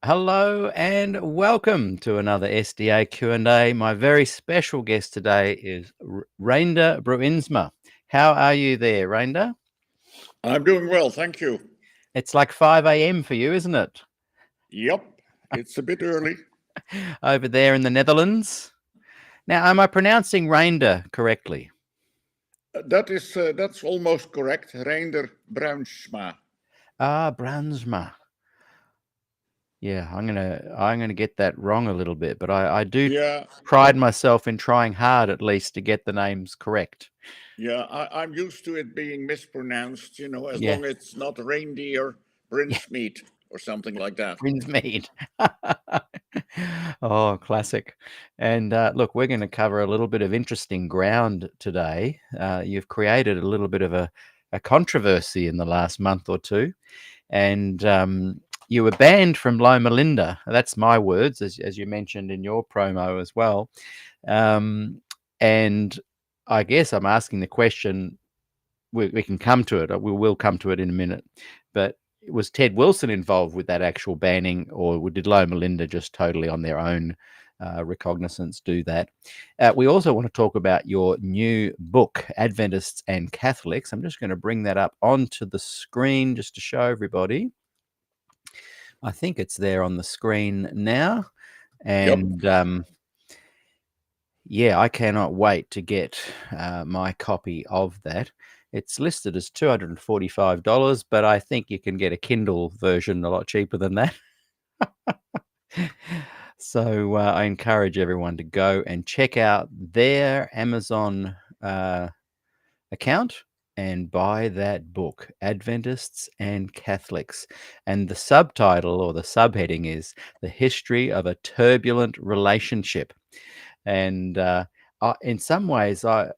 Hello and welcome to another SDA Q&A. My very special guest today is Reinda Bruinsma. How are you there, Reinda? I'm doing well, thank you. It's like 5 a.m. for you, isn't it? Yep, it's a bit early. Over there in the Netherlands. Now, am I pronouncing Reinda correctly? That's almost correct. Reinder Bruinsma. Bruinsma. Yeah, I'm gonna get that wrong a little bit, but I do Yeah, pride myself in trying hard at least to get the names correct. yeah, I'm used to it being mispronounced, as Yeah, long as it's not reindeer, yeah, Brinsmeat, or something like that. Brinsmead. Oh, classic. And look, we're going to cover a little bit of interesting ground today. You've created a little bit of a controversy in the last month or two, and you were banned from Loma Linda. That's my words, as you mentioned in your promo as well. And I guess I'm asking the question. We can come to it. We will come to it in a minute. But was Ted Wilson involved with that actual banning, or did Loma Linda just totally on their own recognizance do that? We also want to talk about your new book, Adventists and Catholics. I'm just going to bring that up onto the screen just to show everybody. I think it's there on the screen now. Yep. And yeah, I cannot wait to get my copy of that. It's listed as $245, but I think you can get a Kindle version a lot cheaper than that. So I encourage everyone to go and check out their Amazon account and buy that book, Adventists and Catholics. And the subtitle or the subheading is The History of a Turbulent Relationship. And in some ways, my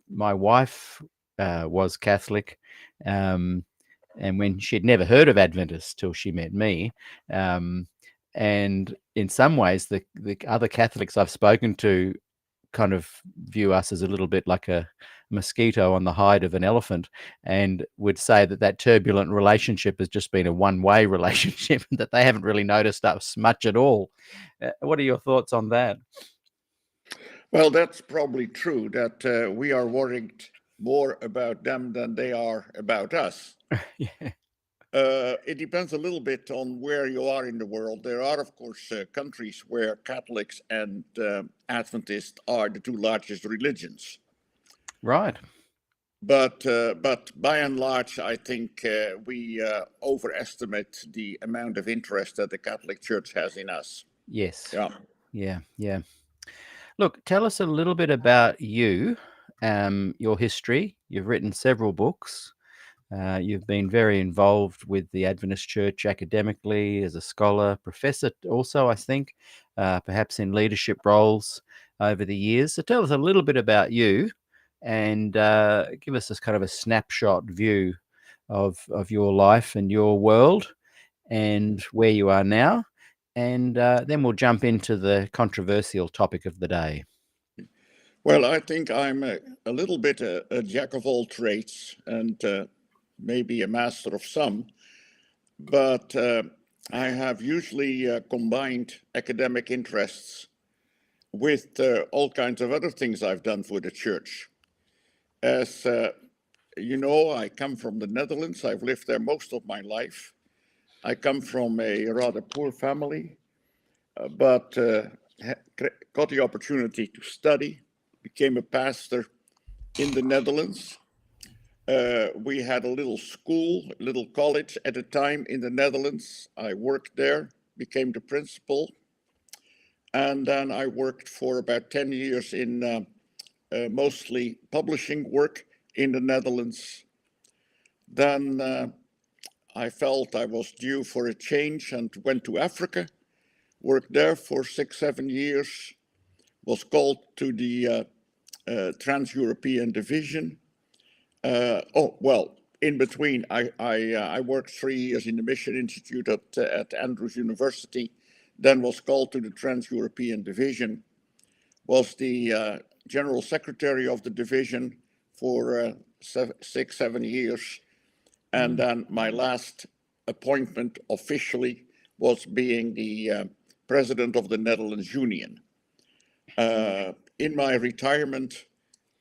wife was Catholic, and when she'd never heard of Adventists till she met me, and in some ways, the other Catholics I've spoken to kind of view us as a little bit like a mosquito on the hide of an elephant, and would say that that turbulent relationship has just been a one-way relationship, that they haven't really noticed us much at all. What are your thoughts on that? Well, that's probably true that we are worried more about them than they are about us. Yeah. It depends a little bit on where you are in the world. There are, of course, countries where Catholics and Adventists are the two largest religions. Right. But by and large, I think we overestimate the amount of interest that the Catholic Church has in us. Yes. Yeah. Yeah. Look, tell us a little bit about you, your history. You've written several books. You've been very involved with the Adventist Church academically as a scholar, professor also, I think, perhaps in leadership roles over the years. So tell us a little bit about you and give us this kind of a snapshot view of your life and your world and where you are now. And then we'll jump into the controversial topic of the day. Well, I think I'm a little bit a jack of all trades and maybe a master of some, but I have usually combined academic interests with all kinds of other things I've done for the church. As you know, I come from the Netherlands. I've lived there most of my life. I come from a rather poor family, but got the opportunity to study, became a pastor in the Netherlands. We had a little school, a little college at a time in the Netherlands. I worked there, became the principal, and then I worked for about 10 years in mostly publishing work in the Netherlands. Then I felt I was due for a change and went to Africa, worked there for 6-7 years, was called to the Trans-European Division. In between, I worked 3 years in the Mission Institute at Andrews University, then was called to the Trans-European Division, was the General Secretary of the division for 6-7 years. And then my last appointment officially was being the president of the Netherlands Union. In my retirement,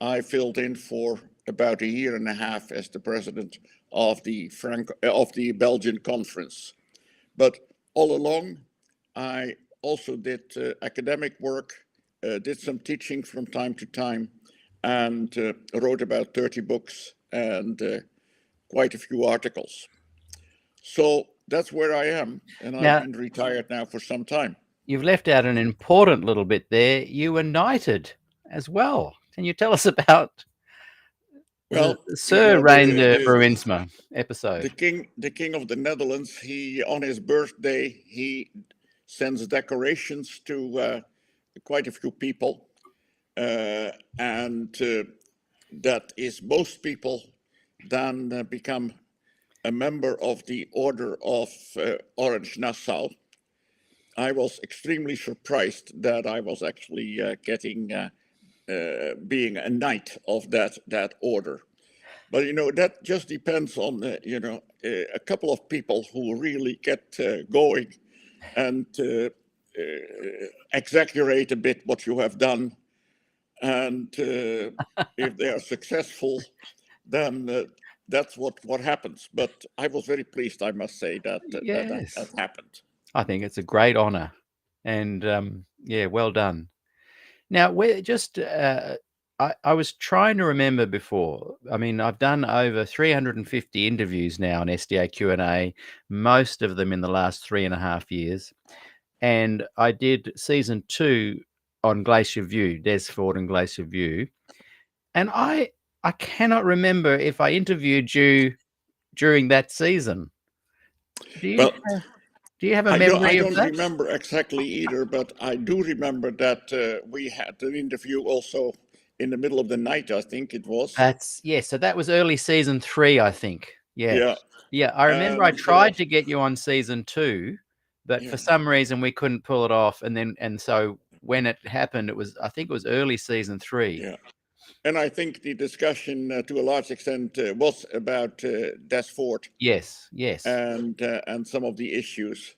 I filled in for about a year and a half as the president of the Belgian conference. But all along, I also did academic work, did some teaching from time to time, and wrote about 30 books and quite a few articles. So that's where I am, and I've Now, been retired now for some time. you've left out an important little bit there. You were knighted as well. Can you tell us about the Well, Sir Reinder the Bruinsma episode? the king of the Netherlands, he on his birthday he sends decorations to quite a few people, and that is most people then become a member of the Order of Orange Nassau. I was extremely surprised that I was actually being a knight of that order. But that just depends on a couple of people who really get going and exaggerate a bit what you have done, and if they are successful, then that's what happens. But I was very pleased, I must say, that Yes. happened. I think it's a great honor. And yeah, well done. Now, we're just, I was trying to remember before. I mean, I've done over 350 interviews now on SDAQ&A, most of them in the last 3.5 years. And I did season 2 on Glacier View, Des Ford and Glacier View. And I cannot remember if I interviewed you during that season. Do you have a I memory of don't that? remember exactly either, but I do remember that we had an interview also in the middle of the night, I think it was. So that was early season 3, I think. Yeah. Yeah. Yeah, I remember I And tried to get you on season 2, but yeah, for some reason we couldn't pull it off. And so when it happened, I think it was early season 3. yeah. And I think the discussion to a large extent was about Des Ford Yes. and some of the issues.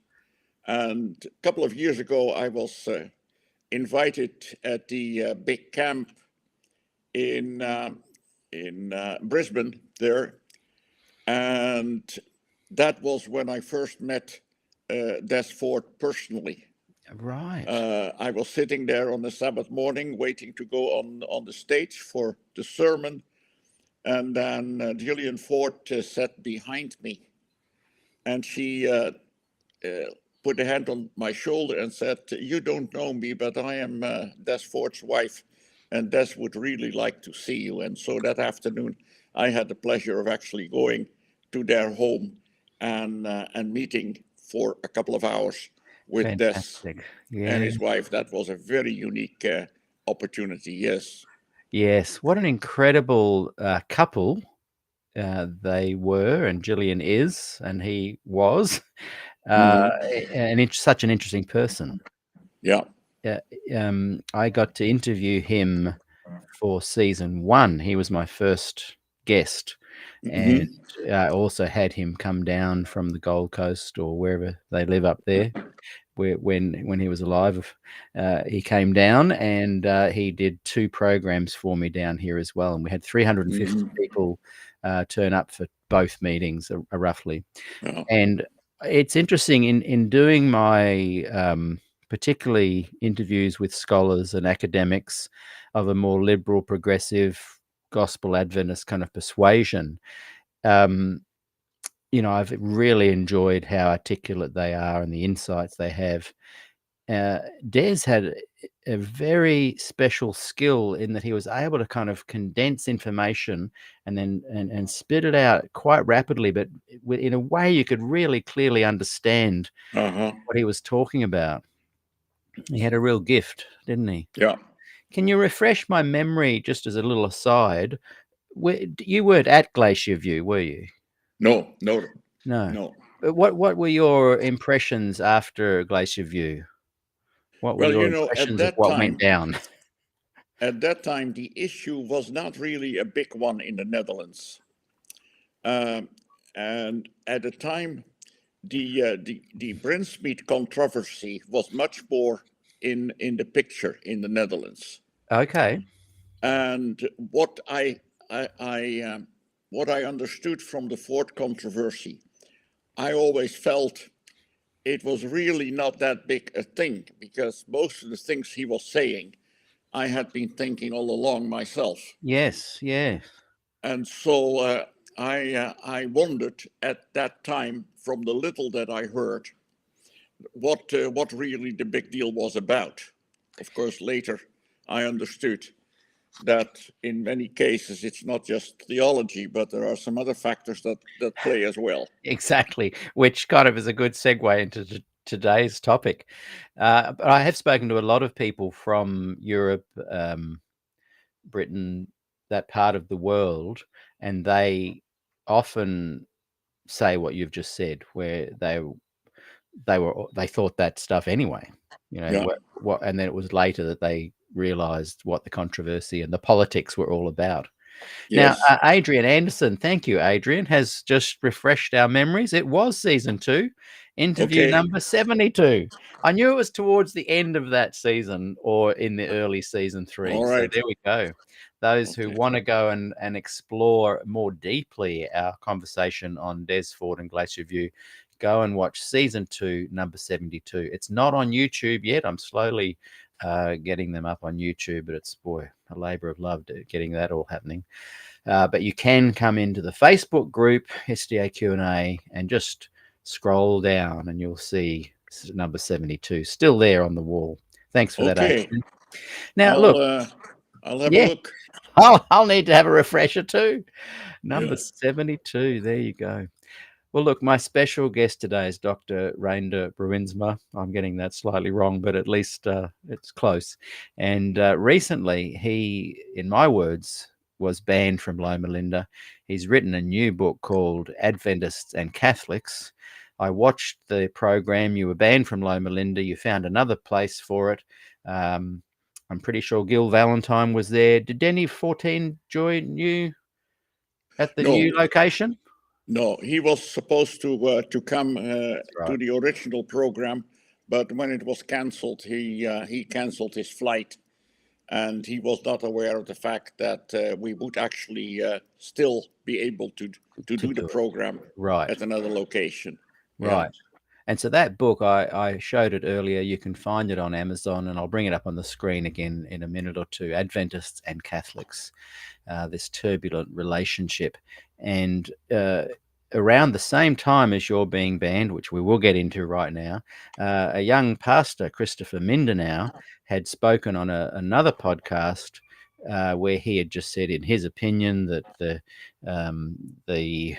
And a couple of years ago, I was invited at the big camp in Brisbane there, and that was when I first met Des Ford personally. Right. I was sitting there on the Sabbath morning, waiting to go on the stage for the sermon, and then Gillian Ford sat behind me, and she put a hand on my shoulder and said, "You don't know me, but I am Des Ford's wife, and Des would really like to see you." And so that afternoon, I had the pleasure of actually going to their home and meeting for a couple of hours with Des Fantastic. and Yeah. his wife. That was a very unique opportunity. Yes. Yes. What an incredible couple they were, and Gillian is, and he was, and such an interesting person. Yeah. I got to interview him for season 1. He was my first guest, and I also had him come down from the Gold Coast or wherever they live up there. When he was alive, he came down and he did 2 programs for me down here as well, and we had 350 people turn up for both meetings, roughly. Yeah. And it's interesting in doing my particularly interviews with scholars and academics of a more liberal, progressive, gospel Adventist kind of persuasion. I've really enjoyed how articulate they are and the insights they have. Des had a very special skill in that he was able to kind of condense information and then and spit it out quite rapidly, but in a way you could really clearly understand what he was talking about. He had a real gift, didn't he? Yeah. Can you refresh my memory, just as a little aside? You weren't at Glacier View, were you? No. No. But what were your impressions after Glacier View? What were Well, your at impressions of that what went time, down? the issue was not really a big one in the Netherlands. And at the time, the Bruinsma controversy was much more in the picture in the Netherlands. Okay. And what I understood from the Ford controversy, I always felt it was really not that big a thing, because most of the things he was saying, I had been thinking all along myself. Yes. Yes. And so I wondered at that time, from the little that I heard, what really the big deal was about. Of course, later I understood that in many cases it's not just theology, but there are some other factors that play as well. Exactly, which kind of is a good segue into today's topic. But I have spoken to a lot of people from Europe, Britain, that part of the world, and they often say what you've just said, where they thought that stuff anyway, Yeah. what, and then it was later that they realised what the controversy and the politics were all about. Now, Yes. Adrian Anderson, thank you, Adrian, has just refreshed our memories. It was season 2, interview Okay. number 72. I knew it was towards the end of that season or in the early season 3. All So right. there we go. Those who Okay. want to go and explore more deeply our conversation on Des Ford and Glacier View, go and watch season 2, number 72. It's not on YouTube yet. I'm slowly getting them up on YouTube, but it's, boy, a labor of love getting that all happening. But you can come into the Facebook group, SDAQ&A, and just scroll down and you'll see number 72 still there on the wall. Thanks for that, Okay. Adrian. Now, I'll look, I'll have a yeah, look. I'll need to have a refresher too. Number Yeah. 72, there you go. Well, look, my special guest today is Dr. Reinder Bruinsma. I'm getting that slightly wrong, but at least it's close. And recently, he, in my words, was banned from Loma Linda. He's written a new book called Adventists and Catholics. I watched the program. You were banned from Loma Linda. You found another place for it. I'm pretty sure Gil Valentine was there. Did Denny 14 join you at the new No. location? No. He was supposed to come to Right. the original program, but when it was cancelled, he cancelled his flight, and he was not aware of the fact that we would actually still be able to do the do it. program Right. at another location. Yeah. Right. And so that book, I showed it earlier. You can find it on Amazon, and I'll bring it up on the screen again in a minute or two. Adventists and Catholics, this turbulent relationship. And around the same time as you're being banned, which we will get into right now, a young pastor, Christopher Mindanao, had spoken on another podcast where he had just said, in his opinion, that the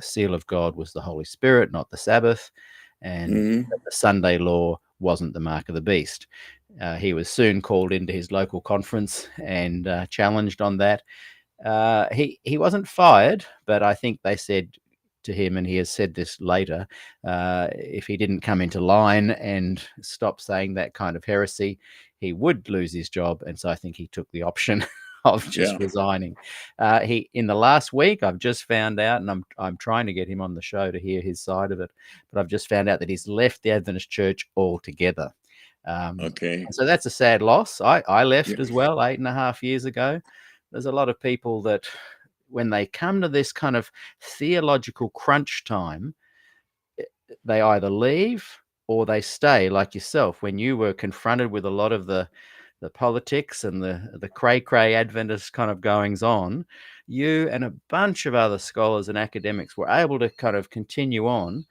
seal of God was the Holy Spirit, not the Sabbath, and Mm-hmm. that the Sunday law wasn't the mark of the beast. He was soon called into his local conference and challenged on that. He wasn't fired, but I think they said to him, and he has said this later, if he didn't come into line and stop saying that kind of heresy, he would lose his job. And so I think he took the option of just resigning. He, in the last week, I've just found out, and I'm trying to get him on the show to hear his side of it, but I've just found out that he's left the Adventist Church altogether. Okay. So that's a sad loss. I left Yeah. as well 8.5 years ago. There's a lot of people that when they come to this kind of theological crunch time, they either leave or they stay, like yourself, when you were confronted with a lot of the politics and the cray-cray Adventist kind of goings on. You and a bunch of other scholars and academics were able to kind of continue on.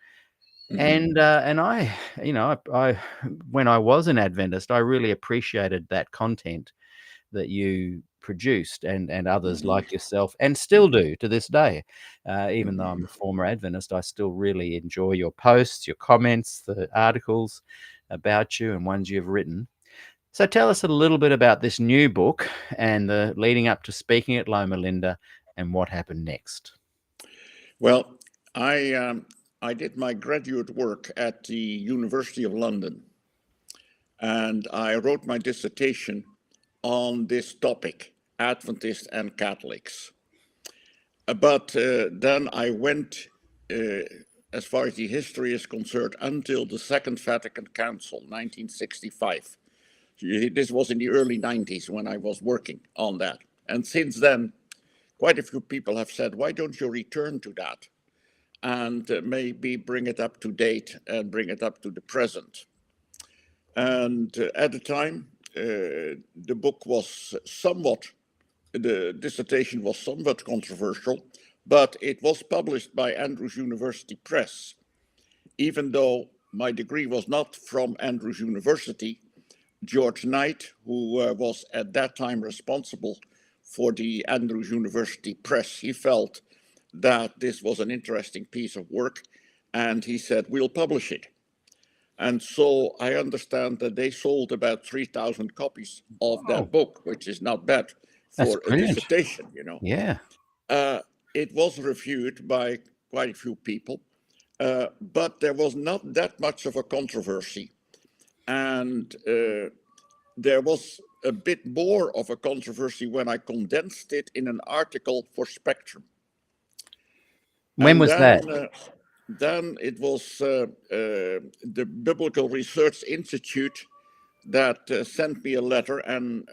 Mm-hmm. And I, I when I was an Adventist, I really appreciated that content that you produced and others Mm-hmm. like yourself, and still do to this day. Even though Mm-hmm. I'm a former Adventist, I still really enjoy your posts, your comments, the articles about you and ones you've written. So tell us a little bit about this new book and the leading up to speaking at Loma Linda and what happened next. Well, I did my graduate work at the University of London, and I wrote my dissertation on this topic, Adventists and Catholics. But then I went as far as the history is concerned, until the Second Vatican Council, 1965. This was in the early 90s when I was working on that. And since then, quite a few people have said, why don't you return to that and maybe bring it up to date and bring it up to the present? And at the time, the book was the dissertation was somewhat controversial, but it was published by Andrews University Press. Even though my degree was not from Andrews University, George Knight, who was at that time responsible for the Andrews University Press, he felt that this was an interesting piece of work, and he said, we'll publish it. And so I understand that they sold about 3,000 copies of that book, which is not bad That's for a brilliant. dissertation, Yeah. It was reviewed by quite a few people, but there was not that much of a controversy. And there was a bit more of a controversy when I condensed it in an article for Spectrum. When was that? Then it was the Biblical Research Institute that sent me a letter, and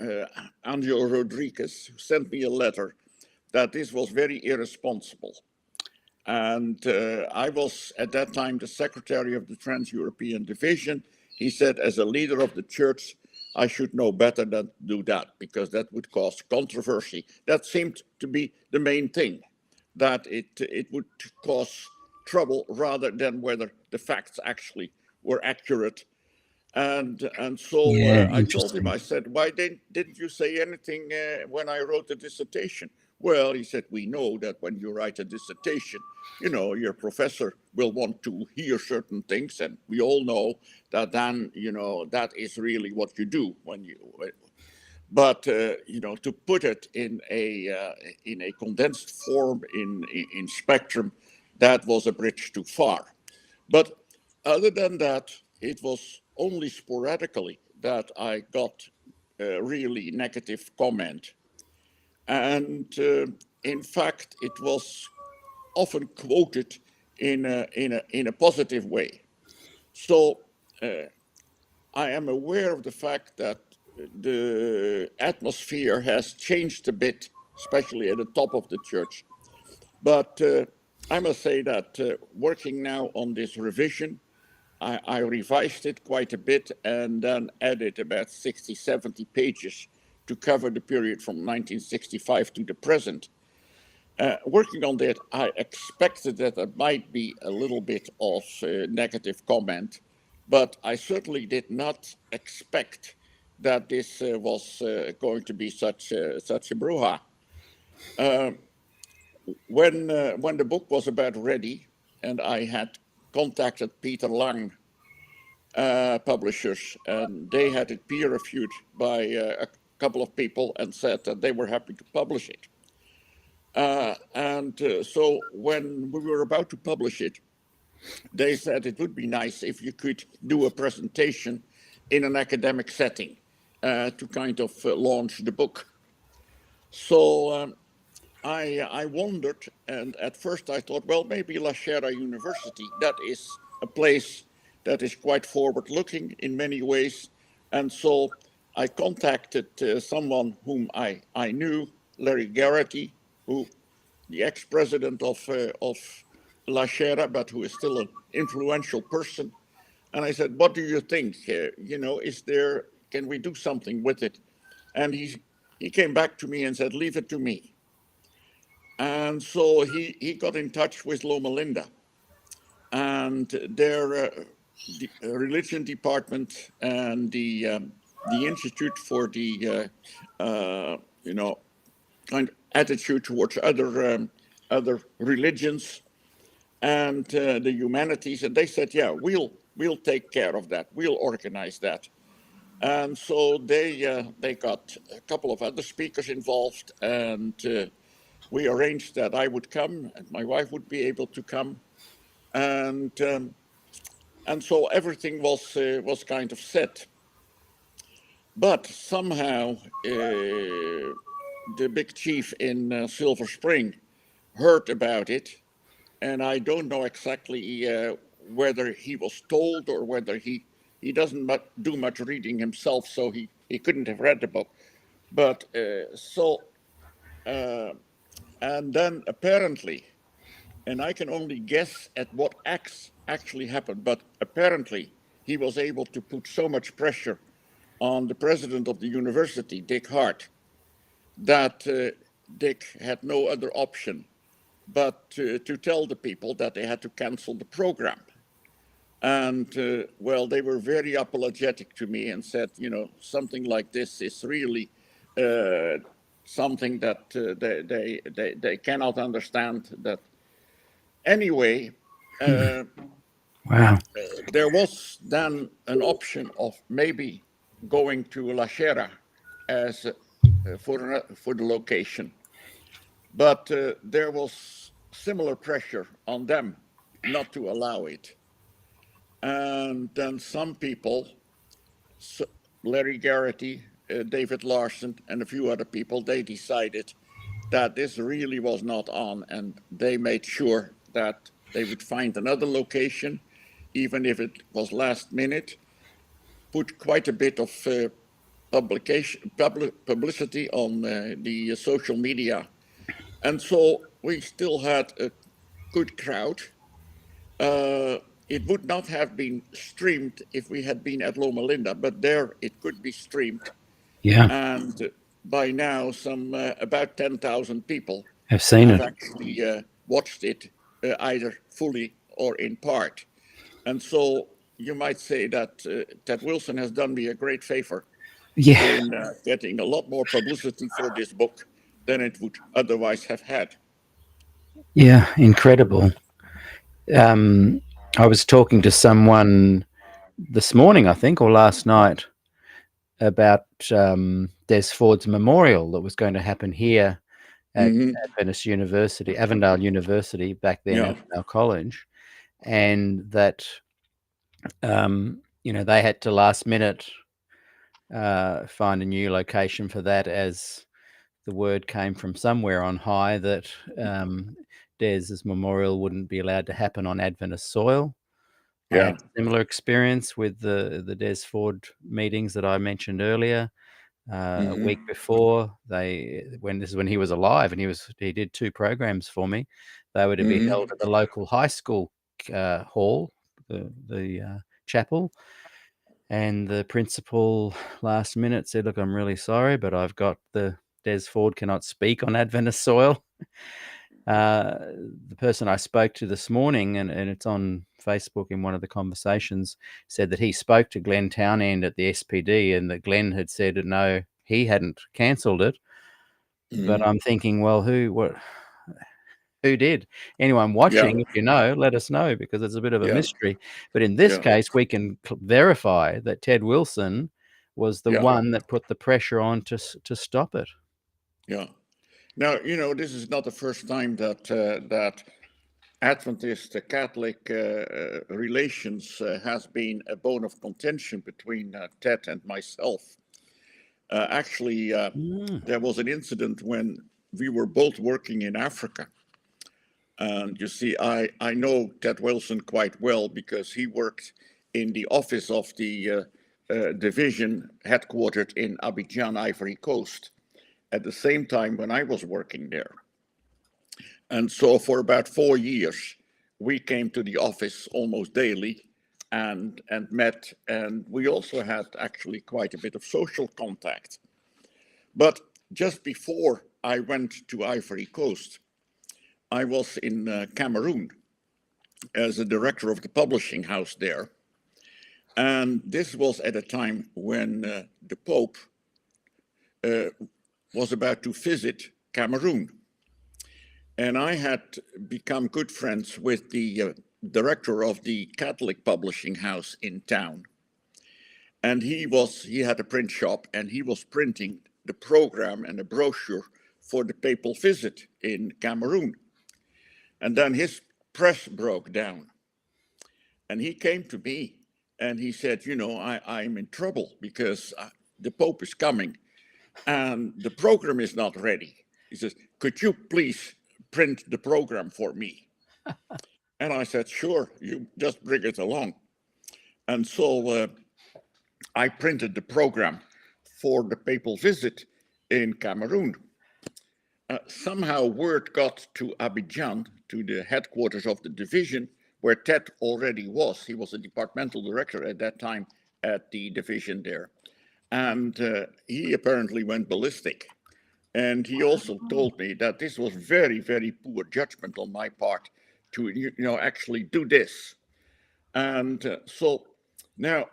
Angelo Rodriguez sent me a letter that this was very irresponsible. And I was at that time the secretary of the Trans-European Division. He said, as a leader of the church, I should know better than to do that, because that would cause controversy. That seemed to be the main thing, that it would cause trouble rather than whether the facts actually were accurate. And so I told him, I said, why didn't you say anything when I wrote the dissertation? Well, he said, we know that when you write a dissertation, your professor will want to hear certain things, and we all know that then, that is really what you do when you. But to put it in a condensed form in Spectrum, that was a bridge too far. But other than that, it was only sporadically that I got a really negative comment. And in fact, it was often quoted in a positive way. So I am aware of the fact that the atmosphere has changed a bit, especially at the top of the church. But I must say that working now on this revision, I revised it quite a bit and then added about 60, 70 pages to cover the period from 1965 to the present. Working on that, I expected that there might be a little bit of negative comment, but I certainly did not expect that this was going to be such a brouhaha. When the book was about ready, and I had contacted Peter Lang, publishers, and they had it peer reviewed by a couple of people and said that they were happy to publish it. So when we were about to publish it, they said it would be nice if you could do a presentation in an academic setting to kind of launch the book. So I wondered, and at first I thought, well, maybe La Sierra University, that is a place that is quite forward-looking in many ways. And so I contacted someone whom I knew, Larry Garrity, who the ex-president of La Sierra, but who is still an influential person. And I said, what do you think? Can we do something with it? And he came back to me and said, leave it to me. And so he got in touch with Loma Linda, and their religion department and the Institute for the kind of attitude towards other religions and the humanities, and they said, yeah, we'll take care of that. We'll organize that. And so they got a couple of other speakers involved, and we arranged that I would come and my wife would be able to come, and so everything was kind of set. But somehow the big chief in Silver Spring heard about it, and I don't know exactly whether he was told or whether he doesn't do much reading himself, so he couldn't have read the book. But and then apparently, and I can only guess at what acts actually happened, but apparently he was able to put so much pressure on the president of the university, Dick Hart, that Dick had no other option but to tell the people that they had to cancel the program. And well, they were very apologetic to me and said, something like this is really something that they cannot understand. That anyway, Wow. there was then an option of maybe going to La Sierra as for the location, but there was similar pressure on them not to allow it. And then some people, Larry Garrity, David Larson, and a few other people, they decided that this really was not on, and they made sure that they would find another location, even if it was last minute, put quite a bit of publicity on the social media. And so we still had a good crowd. It would not have been streamed if we had been at Loma Linda, but there it could be streamed. Yeah. And by now, some about 10,000 people I've seen have it. actually watched it either fully or in part. And so you might say that Ted Wilson has done me a great favor Yeah. in getting a lot more publicity for this book than it would otherwise have had. Yeah. Incredible. I was talking to someone this morning, I think, or last night, about Des Ford's memorial that was going to happen here at Avondale University, back then Yeah. Avondale College, and that they had to last minute find a new location for that, as the word came from somewhere on high that Des's memorial wouldn't be allowed to happen on Adventist soil. I had Yeah. a similar experience with the Des Ford meetings that I mentioned earlier. A week before, when he was alive, and he did 2 programs for me. They were to be held at the local high school hall, the chapel. And the principal last minute said, "Look, I'm really sorry, but I've got Des Ford cannot speak on Adventist soil." The person I spoke to this morning, and it's on Facebook in one of the conversations, said that he spoke to Glenn Townend at the SPD, and that Glenn had said that no, he hadn't cancelled it. But I'm thinking, well, who did? Anyone watching, if you know, let us know, because it's a bit of a mystery. But in this case, we can verify that Ted Wilson was the one that put the pressure on to stop it. Yeah. Now, this is not the first time that Adventist Catholic relations has been a bone of contention between Ted and myself. Actually, there was an incident when we were both working in Africa. And you see, I know Ted Wilson quite well because he worked in the office of the division headquartered in Abidjan, Ivory Coast, at the same time when I was working there. And so for about 4 years, we came to the office almost daily and met, and we also had actually quite a bit of social contact. But just before I went to Ivory Coast, I was in Cameroon as a director of the publishing house there. And this was at a time when the Pope was about to visit Cameroon. And I had become good friends with the director of the Catholic publishing house in town. And he had a print shop, and he was printing the program and the brochure for the papal visit in Cameroon. And then his press broke down. And he came to me and he said, I'm in trouble because the Pope is coming and the program is not ready. He says, could you please print the program for me? And I said, sure, you just bring it along. And so I printed the program for the papal visit in Cameroon. Somehow word got to Abidjan, to the headquarters of the division, where Ted already was. He was a departmental director at that time at the division there. And he apparently went ballistic. And he also told me that this was very, very poor judgment on my part to actually do this. And so now,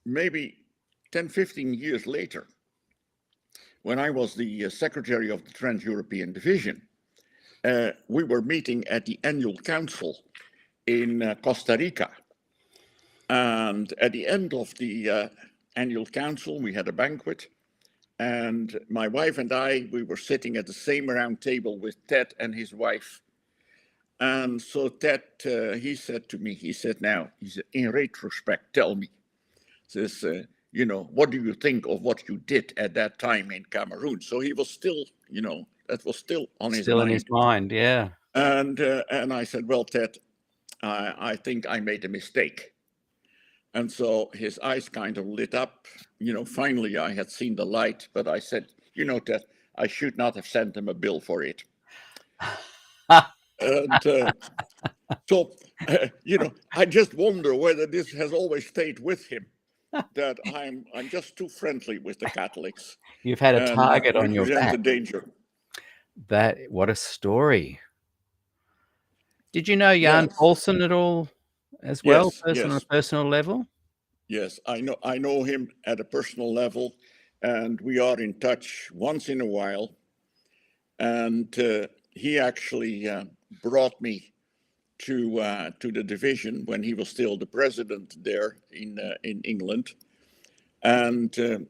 maybe 10, 15 years later, when I was the secretary of the Trans-European Division, we were meeting at the annual council in Costa Rica. And at the end of the annual council, we had a banquet. And my wife and I, we were sitting at the same round table with Ted and his wife. And so Ted, he said to me, he said, in retrospect, tell me, says, what do you think of what you did at that time in Cameroon? So he was still, that was still on his mind. Still in his mind, yeah. And I said, well, Ted, I think I made a mistake. And so his eyes kind of lit up. Finally I had seen the light, but I said, Ted, I should not have sent him a bill for it. And so, I just wonder whether this has always stayed with him, that I'm just too friendly with the Catholics. You've had a target on your back. The danger. What a story. Did you know Jan Paulsen at all as well, on a personal level? Yes, I know him at a personal level, and we are in touch once in a while. And he actually brought me to the division when he was still the president there in England. And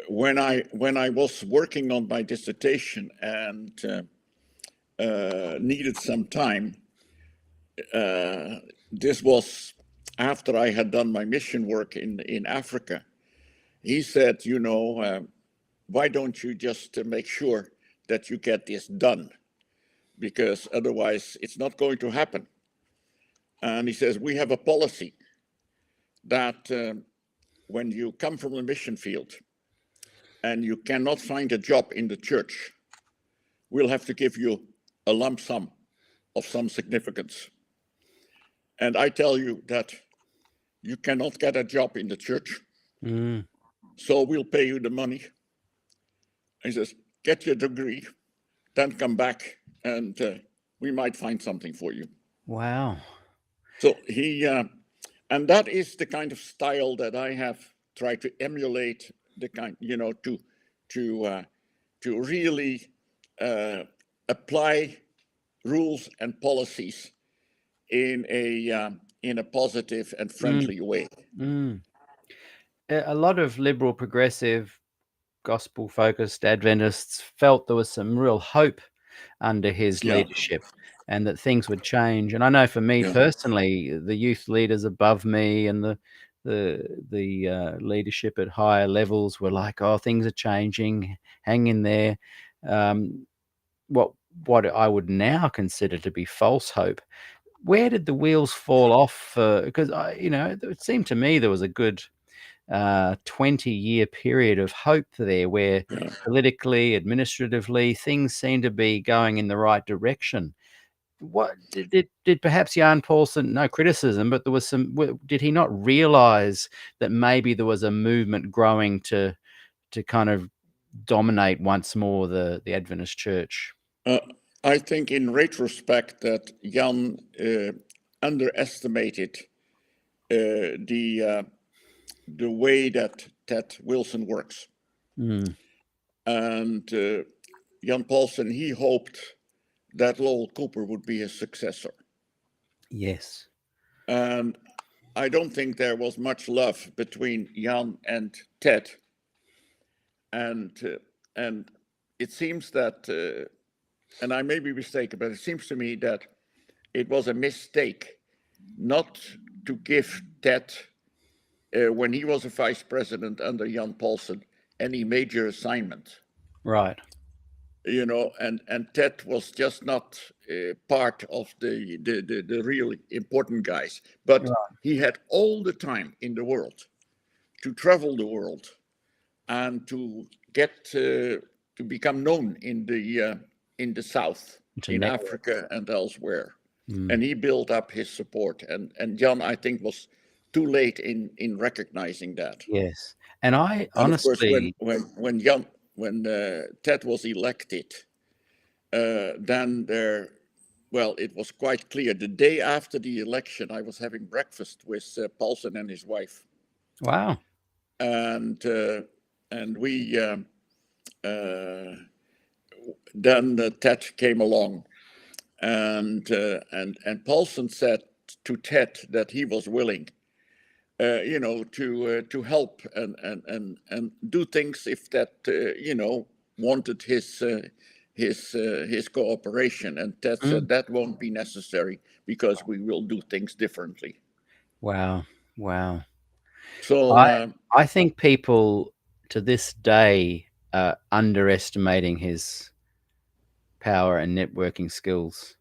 when I was working on my dissertation and needed some time, this was after I had done my mission work in Africa. He said, why don't you just make sure that you get this done? Because otherwise it's not going to happen. And he says, we have a policy that when you come from the mission field and you cannot find a job in the church, we'll have to give you a lump sum of some significance. And I tell you that you cannot get a job in the church, so we'll pay you the money. He says, get your degree, then come back, and we might find something for you. Wow. So he, and that is the kind of style that I have tried to emulate, the kind, to really apply rules and policies in a positive and friendly way. A lot of liberal, progressive, gospel-focused Adventists felt there was some real hope under his leadership and that things would change. And I know for me personally, the youth leaders above me and the leadership at higher levels were like, oh, things are changing, hang in there. What I would now consider to be false hope. Where did the wheels fall off? Because it seemed to me there was a good 20-year period of hope there, where politically, administratively, things seem to be going in the right direction. What did perhaps Jan Paulsen, no criticism, but there was some, did he not realize that maybe there was a movement growing to kind of dominate once more the Adventist church? I think in retrospect that Jan underestimated the way that Ted Wilson works. And Jan Paulsen, he hoped that Lowell Cooper would be his successor. Yes. And I don't think there was much love between Jan and Ted. And it seems that, and I may be mistaken, but it seems to me that it was a mistake not to give Ted, when he was a vice president under Jan Paulsen, any major assignment. Right. and Ted was just not part of the really important guys. But Right. he had all the time in the world to travel the world and to get to become known in the South, To in network. Africa and elsewhere. Mm. And he built up his support. And John, I think, was too late in recognizing that. Yes. And I And of course, honestly, when Ted was elected, then well, it was quite clear. The day after the election, I was having breakfast with Paulson and his wife, wow. and we then Ted came along, and Paulson said to Ted that he was willing, to help and do things if that wanted his cooperation. And Ted Mm. said that won't be necessary because we will do things differently. Wow. Wow. So I I think people to this day are underestimating his power and networking skills.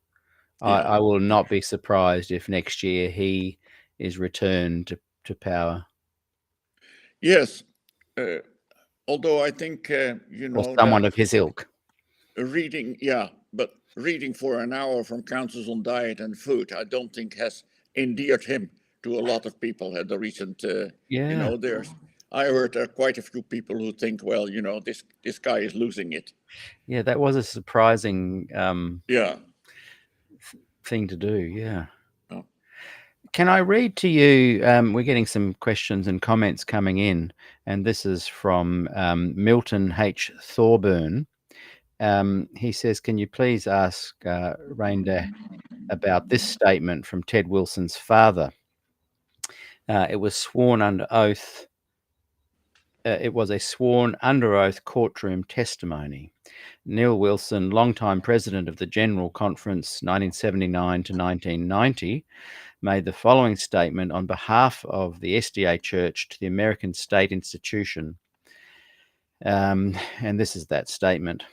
yeah, I will not be surprised if next year he is returned to power, yes. Uh, Although I think or someone that of his ilk. reading, yeah, but reading for an hour from Councils on Diet and Food, I don't think has endeared him to a lot of people at the recent, Yeah. there's, I heard there are quite a few people who think, well, this guy is losing it. Yeah, that was a surprising Yeah. thing to do. Yeah. Oh, Can I read to you? We're getting some questions and comments coming in, and this is from Milton H. Thorburn. He says, "Can you please ask Reinda about this statement from Ted Wilson's father? It was sworn under oath. It was a sworn under oath courtroom testimony. Neil Wilson, longtime president of the General Conference, 1979 to 1990." made the following statement on behalf of the SDA Church to the American State Institution. And this is that statement.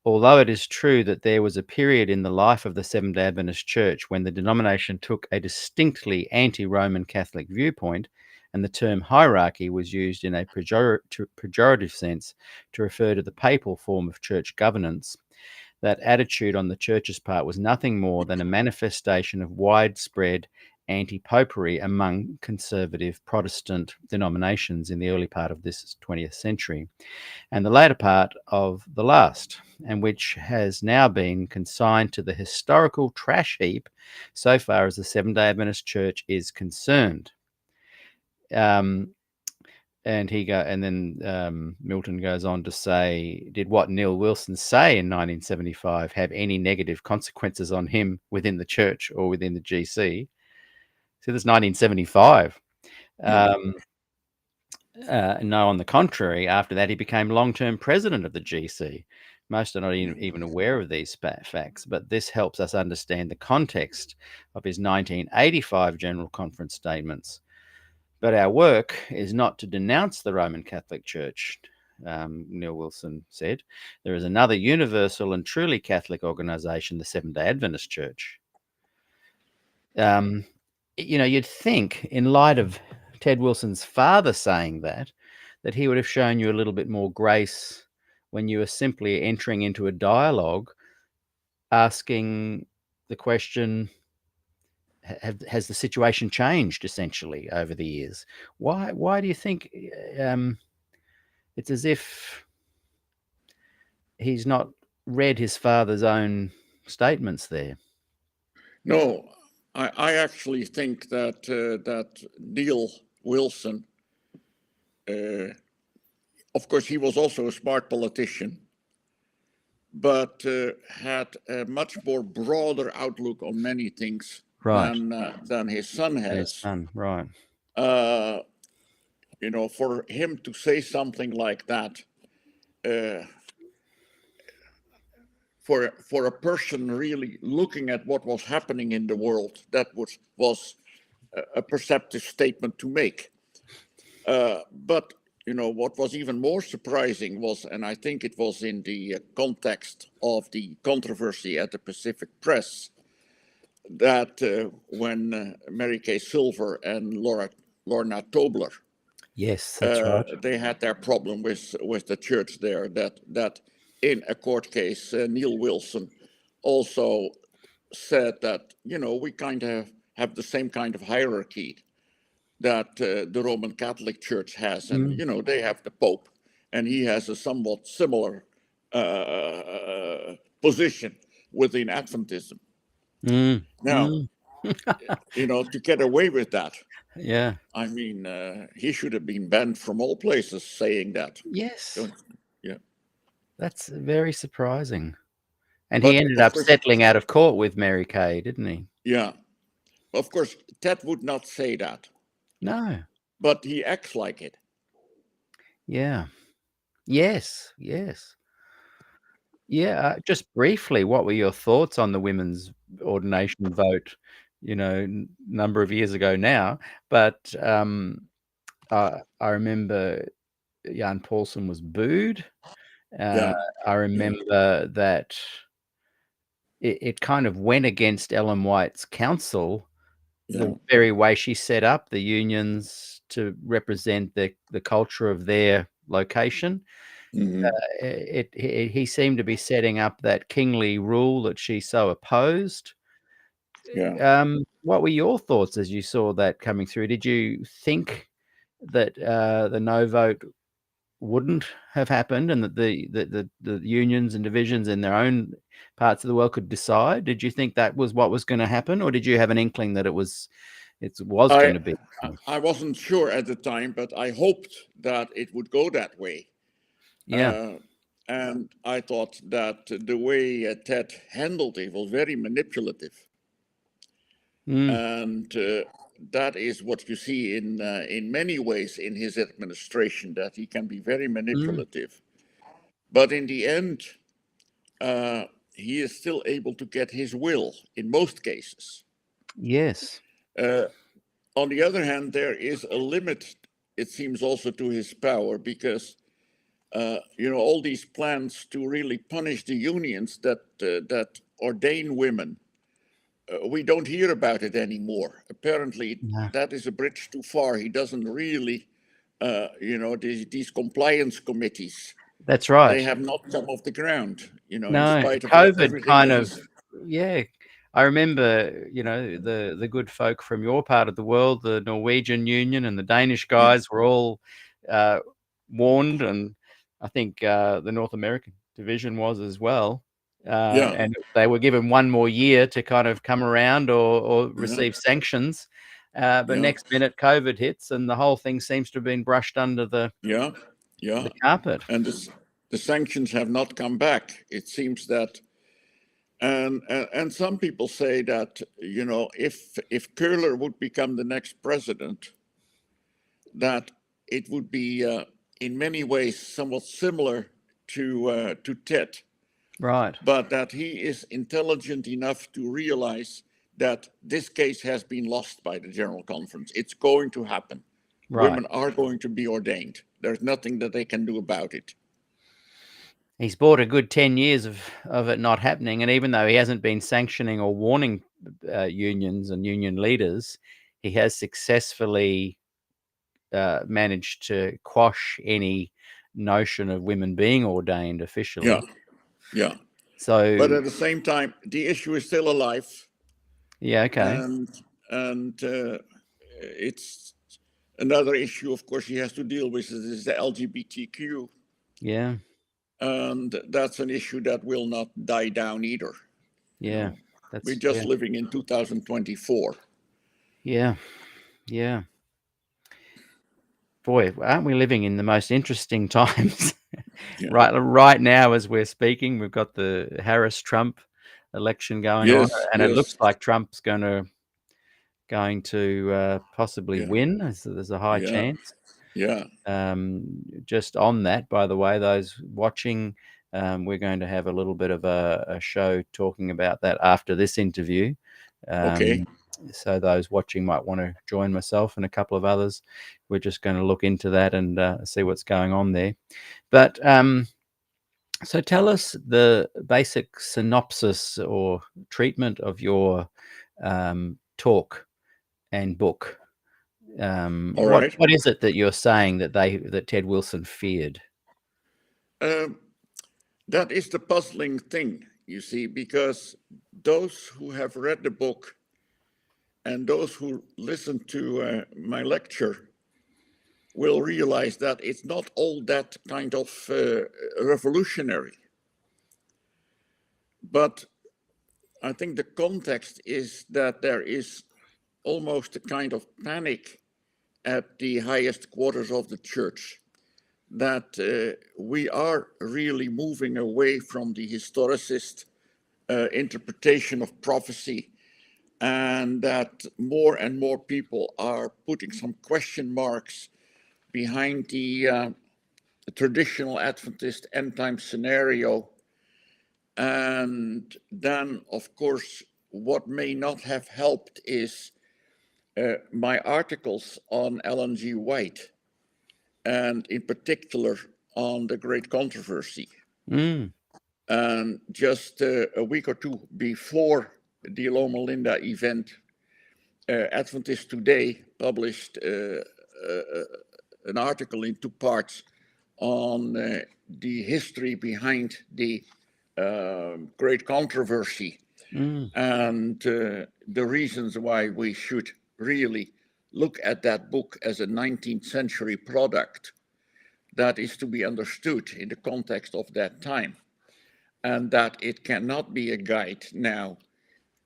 Although it is true that there was a period in the life of the Seventh-day Adventist Church when the denomination took a distinctly anti-Roman Catholic viewpoint, and the term hierarchy was used in a pejorative sense to refer to the papal form of church governance, that attitude on the church's part was nothing more than a manifestation of widespread anti-popery among conservative Protestant denominations in the early part of this 20th century and the later part of the last, and which has now been consigned to the historical trash heap so far as the Seventh-day Adventist Church is concerned. And then Milton goes on to say, did what Neil Wilson say in 1975 have any negative consequences on him within the church or within the GC? So this is 1975. yeah. No, on the contrary, after that, he became long-term president of the GC. Most are not even aware of these facts, but this helps us understand the context of his 1985 General Conference statements. But our work is not to denounce the Roman Catholic Church, Neil Wilson said. There is another universal and truly Catholic organization, the Seventh-day Adventist Church. You'd think, in light of Ted Wilson's father saying that he would have shown you a little bit more grace when you were simply entering into a dialogue, asking the question, has the situation changed essentially over the years? Why do you think it's as if he's not read his father's own statements there? No, I actually think that that Neil Wilson, of course, he was also a smart politician, but had a much more broader outlook on many things Right. than his son And his has. son, right. For him to say something like that, for a person really looking at what was happening in the world, that was a perceptive statement to make. But what was even more surprising was, and I think it was in the context of the controversy at the Pacific Press, that when Mary Kay Silver and Lorna Tobler, Yes, that's right. they had their problem with the church there. That in a court case, Neil Wilson also said that we kind of have the same kind of hierarchy that the Roman Catholic Church has, and Mm. they have the Pope, and he has a somewhat similar position within Adventism. Mm. Now, Mm. to get away with that, Yeah. I mean, he should have been banned from all places saying that. Yes, Yeah, that's very surprising. And he but ended of up course, settling out of court with Mary Kay, didn't he? yeah, of course, Ted would not say that, No. but he acts like it. Yeah. Yes. Yes. Yeah. Just briefly, what were your thoughts on the women's ordination vote? Number of years ago now, but I remember Jan Paulsen was booed. Uh, Yeah, I yeah, remember that it kind of went against Ellen White's council, yeah, the very way she set up the unions to represent the culture of their location. hmm, He seemed to be setting up that kingly rule that she so opposed. yeah. What were your thoughts as you saw that coming through? Did you think that the no vote wouldn't have happened, and that the unions and divisions in their own parts of the world could decide? Did you think that was what was going to happen, or did you have an inkling that it was going I to be? I wasn't sure at the time, but I hoped that it would go that way. Yeah. Uh, and I thought that the way Ted handled it was very manipulative, Mm. and that is what you see in many ways in his administration, that he can be very Mm. manipulative. But in the end, uh, he is still able to get his will in most cases. Yes. Uh, on the other hand, there is a limit, it seems, also to his power, because all these plans to really punish the unions that ordain women, we don't hear about it anymore. Apparently, No. that is a bridge too far. He doesn't really, these compliance committees, That's they right. have not come off the ground. In No, spite of COVID everything kind that of, he's, yeah. I remember, the good folk from your part of the world, the Norwegian Union and the Danish yeah, guys were all uh, warned, and I think the North American division was as well. yeah, And they were given one more year to kind of come around or yeah, receive sanctions. But yeah, next minute, COVID hits, and the whole thing seems to have been brushed under the yeah, yeah. carpet. And the sanctions have not come back. It seems that, and some people say that if Köhler would become the next president, that it would be in many ways somewhat similar to Ted, Right, but that he is intelligent enough to realize that this case has been lost by the General Conference. It's going to happen. right. Women are going to be ordained. There's nothing that they can do about it. He's bought a good 10 years of it not happening, and even though he hasn't been sanctioning or warning unions and union leaders, he has successfully managed to quash any notion of women being ordained Yeah, officially. yeah. But So, at the same time, the issue is still alive, yeah, okay. and it's another issue. Of course, he has to deal with is the LGBTQ, Yeah, and that's an issue that will not die down either. You yeah. know, we're That's, just yeah, living in 2024. yeah, yeah. Boy, aren't we living in the most interesting times? Yeah. Right now, as we're speaking, we've got the Harris-Trump election going on, Yes. and it looks Yes. like Trump's going to possibly Yeah. win. There's a high Yeah. chance. Yeah. Just on that, by the way, those watching, we're going to have a little bit of a show talking about that after this interview. Um, Okay. So those watching might want to join myself and a couple of others. We're just going to look into that and see what's going on there. But so tell us the basic synopsis or treatment of your talk and book. All right. What is it that you're saying that Ted Wilson feared? That is the puzzling thing, you see, because those who have read the book and those who listen to my lecture will realize that it's not all that kind of revolutionary. But I think the context is that there is almost a kind of panic at the highest quarters of the church that we are really moving away from the historicist interpretation of prophecy, and that more and more people are putting some question marks behind the traditional Adventist end time scenario. And then, of course, what may not have helped is my articles on Ellen G. White, and in particular on the Great Controversy. And just a week or two before the Loma Linda event, Adventist Today published an article in two parts on the history behind the Great Controversy and the reasons why we should really look at that book as a 19th century product that is to be understood in the context of that time, and that it cannot be a guide now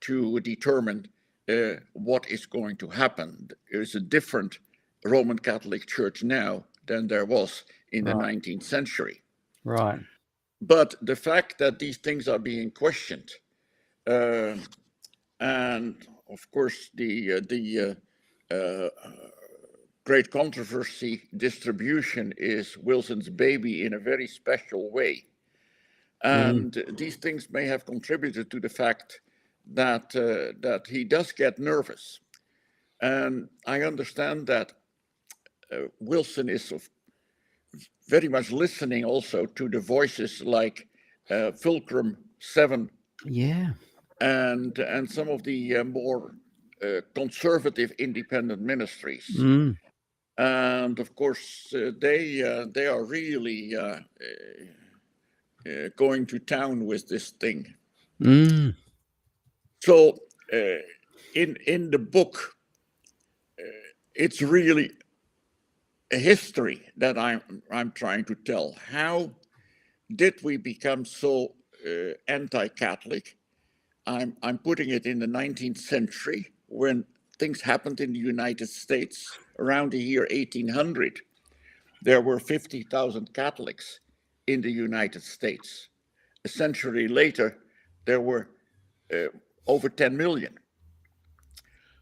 to determine what is going to happen. There is a different Roman Catholic Church now than there was in the 19th century. Right. But the fact that these things are being questioned, and of course the Great Controversy distribution is Wilson's baby in a very special way. And these things may have contributed to the fact that that he does get nervous. And I understand that Wilson is very much listening also to the voices like Fulcrum 7. Yeah. And some of the more conservative independent ministries. And of course, they are really going to town with this thing. So in the book, it's really a history that I'm trying to tell. How did we become so anti-Catholic? I'm putting it in the 19th century when things happened in the United States around the year 1800. There were 50,000 Catholics in the United States. A century later, there were over 10 million.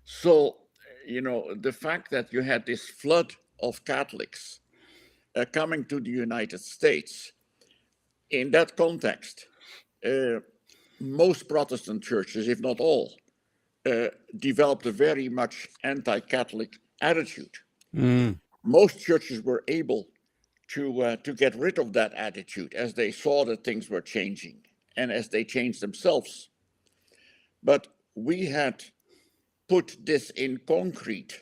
So, you know, the fact that you had this flood of Catholics coming to the United States, in that context, most Protestant churches, if not all, developed a very much anti-Catholic attitude. Most churches were able to get rid of that attitude as they saw that things were changing and as they changed themselves. But we had put this in concrete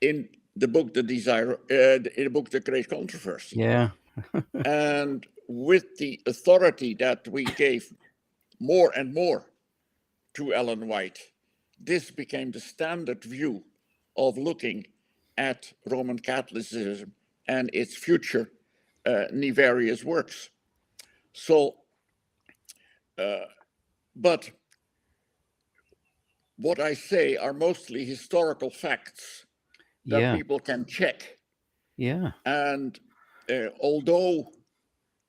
in the book, in the book, The Great Controversy. Yeah. And with the authority that we gave more and more to Ellen White, this became the standard view of looking at Roman Catholicism and its future nefarious works. So, but what I say are mostly historical facts that people can check. Yeah. And although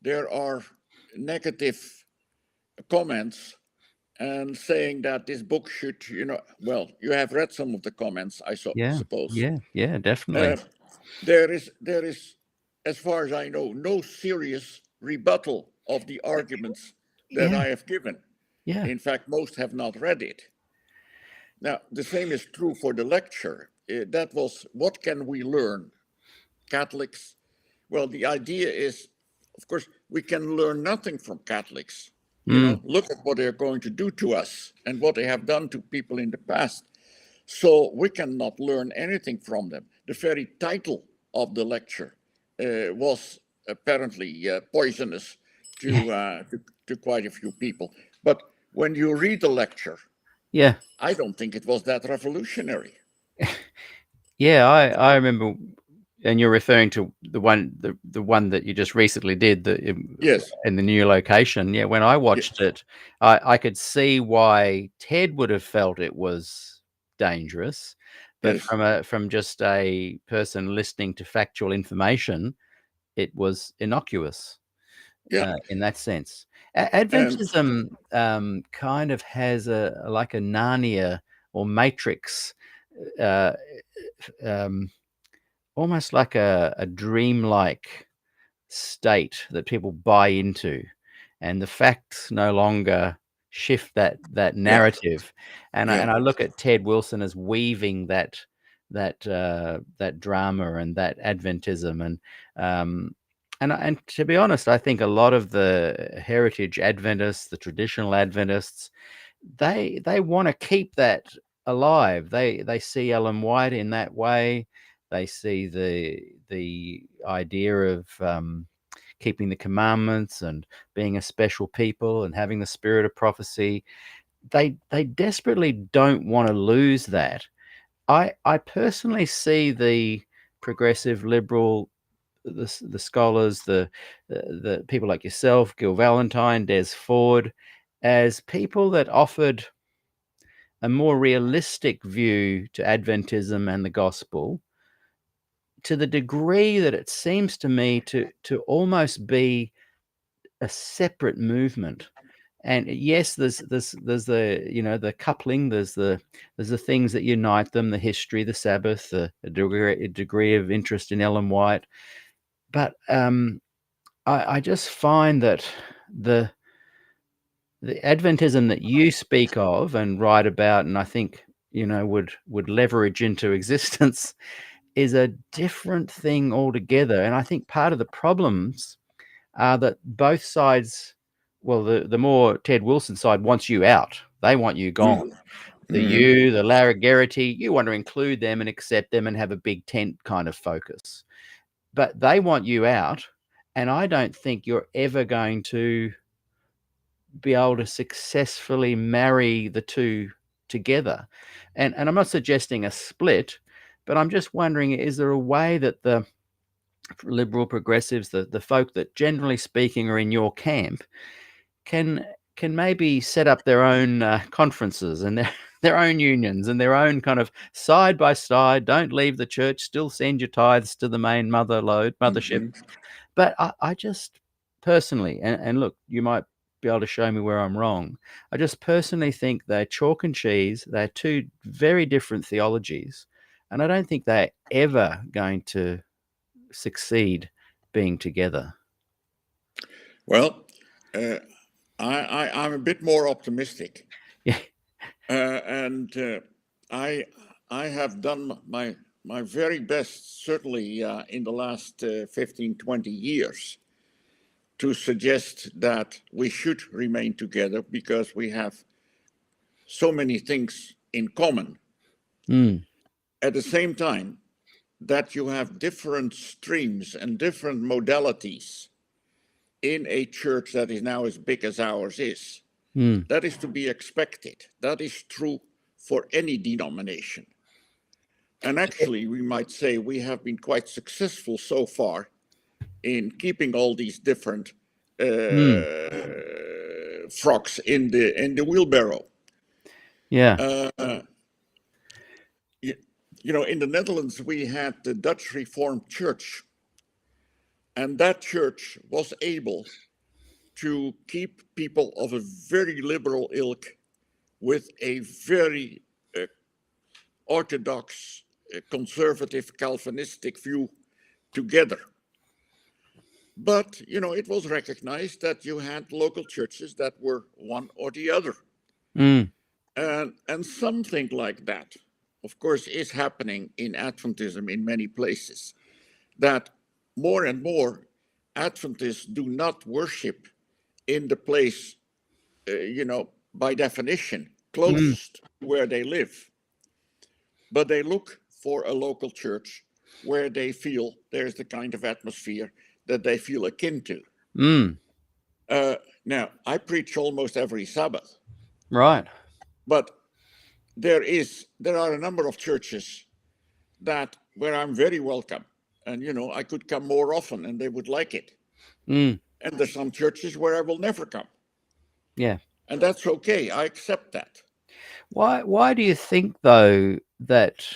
there are negative comments and saying that this book should, you know, well, you have read some of the comments, I suppose. Yeah, definitely. There is, as far as I know, no serious rebuttal of the arguments that I have given. Yeah. In fact, most have not read it. Now, the same is true for the lecture. That was, what can we learn? Catholics. Well, the idea is, of course, we can learn nothing from Catholics. Mm, Look at what they're going to do to us and what they have done to people in the past. So we cannot learn anything from them. The very title of the lecture was apparently poisonous to quite a few people. But when you read the lecture, yeah. I don't think it was that revolutionary. Yeah, I remember, and you're referring to the one that you just recently did, Yes, in the new location. Yeah, when I watched yes, it, I could see why Ted would have felt it was dangerous, but yes, from just a person listening to factual information, it was innocuous yeah. in that sense. And Adventism kind of has a like a Narnia or Matrix. Uh, um, Almost like a dreamlike state that people buy into, and the facts no longer shift that yeah, narrative. yeah, And I look at Ted Wilson as weaving that drama and that Adventism, um, and to be honest, I think a lot of the heritage Adventists, the traditional Adventists, they want to keep that alive. They see Ellen White in that way. They see the idea of keeping the commandments and being a special people and having the spirit of prophecy. They desperately don't want to lose that. I personally see the progressive liberal, the scholars, the people like yourself, Gil Valentine, Des Ford, as people that offered a more realistic view to Adventism and the gospel, to the degree that it seems to me to almost be a separate movement. And yes, there's the, the coupling, there's the things that unite them, the history, the Sabbath, a degree of interest in Ellen White. But I just find that the the Adventism that you speak of and write about, and I think would leverage into existence, is a different thing altogether. And I think part of the problems are that both sides, well, the more Ted Wilson side wants you out, they want you gone. mhm, mhm. The Lara Geraghty, you want to include them and accept them and have a big tent kind of focus, but they want you out, and I don't think you're ever going to be able to successfully marry the two together. And I'm not suggesting a split, but I'm just wondering, is there a way that the liberal progressives, the folk that generally speaking are in your camp, can maybe set up their own conferences and their own unions and their own kind of side by side? Don't leave the church, still send your tithes to the main mothership. Mhm. But I just personally, and look, you might be able to show me where I'm wrong. I just personally think they're chalk and cheese. They're two very different theologies, and I don't think they're ever going to succeed being together. Well, uh, I'm a bit more optimistic, Yeah. and I I have done my very best, certainly in the last 15, 20 years, to suggest that we should remain together because we have so many things in common. Mm, At the same time, that you have different streams and different modalities in a church that is now as big as ours is. mm. That is to be expected. That is true for any denomination. And actually, we might say we have been quite successful so far in keeping all these different Mm. frocks in the wheelbarrow. Yeah. Uh, you, in the Netherlands, we had the Dutch Reformed Church, and that church was able to keep people of a very liberal ilk with a very orthodox, conservative, Calvinistic view together. But, it was recognized that you had local churches that were one or the other. Mm. And something like that, of course, is happening in Adventism in many places, that more and more Adventists do not worship in the place, by definition, Mm, closest to where they live, but they look for a local church where they feel there's the kind of atmosphere that they feel akin to. mm, Uh, Now, I preach almost every Sabbath, right. but there are a number of churches that where I'm very welcome, and I could come more often, and they would like it. Mm, And there's some churches where I will never come, yeah. and that's okay. I accept that. Why do you think, though, that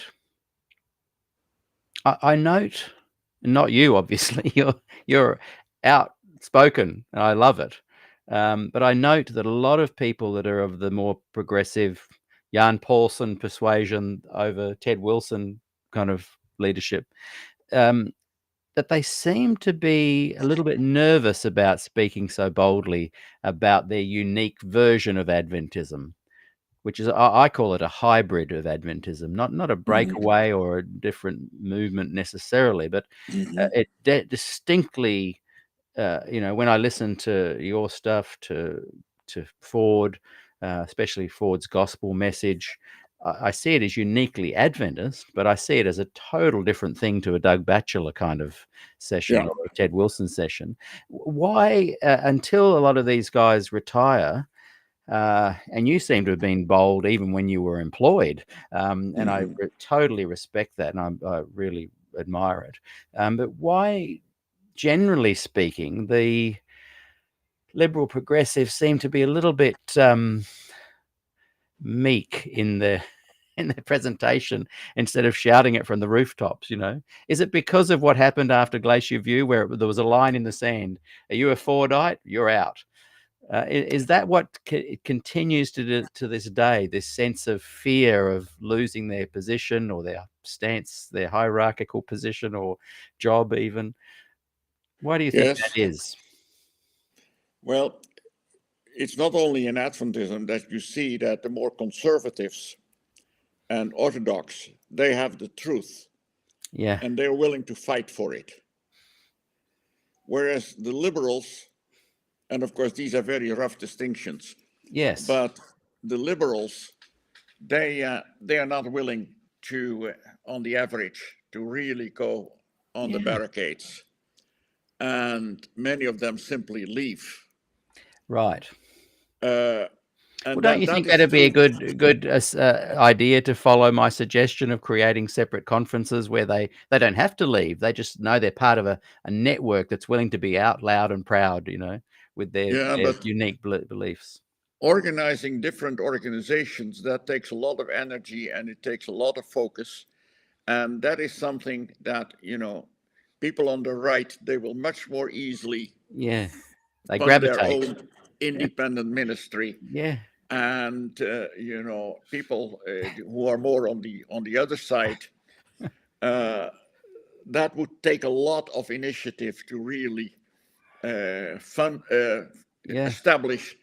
I note, not you, obviously, you're outspoken, and I love it. But I note that a lot of people that are of the more progressive Jan Paulson persuasion over Ted Wilson kind of leadership, um, that they seem to be a little bit nervous about speaking so boldly about their unique version of Adventism, which is I call it a hybrid of Adventism, not a Mhm, breakaway or a different movement necessarily, but mhm. it distinctly, when I listen to your stuff, to Ford, especially Ford's gospel message, I see it as uniquely Adventist, but I see it as a total different thing to a Doug Batchelor kind of session Yeah. or a Ted Wilson session. Why, until a lot of these guys retire, and you seem to have been bold even when you were employed, and I Mhm. totally respect that, and I really admire it. But why, generally speaking, the liberal progressives seem to be a little bit meek in their in their presentation instead of shouting it from the rooftops? Is it because of what happened after Glacier View, where there was a line in the sand? Are you a Fordite? You're out. Is that what continues to this day, this sense of fear of losing their position or their stance, their hierarchical position or job even? Why do you think that Yes. is? Well, it's not only in Adventism that you see that the more conservatives and orthodox, they have the truth Yeah. and they're willing to fight for it. Whereas the liberals, and of course these are very rough distinctions, Yes. but the liberals, they are not willing to, on the average, to really go on the Yeah. barricades, and many of them simply leave. Right. Uh, Well, and don't you that think is that'd be a true. good idea to follow my suggestion of creating separate conferences where they don't have to leave. They just know they're part of a network that's willing to be out loud and proud, with Yeah, their but unique beliefs. organizing different organizations, that takes a lot of energy and it takes a lot of focus. And that is something that, people on the right, they will much more easily Yeah. They fund their gravitate. own independent ministry. Yeah. And people who are more on the other side, uh, that would take a lot of initiative to really fund Yeah. establish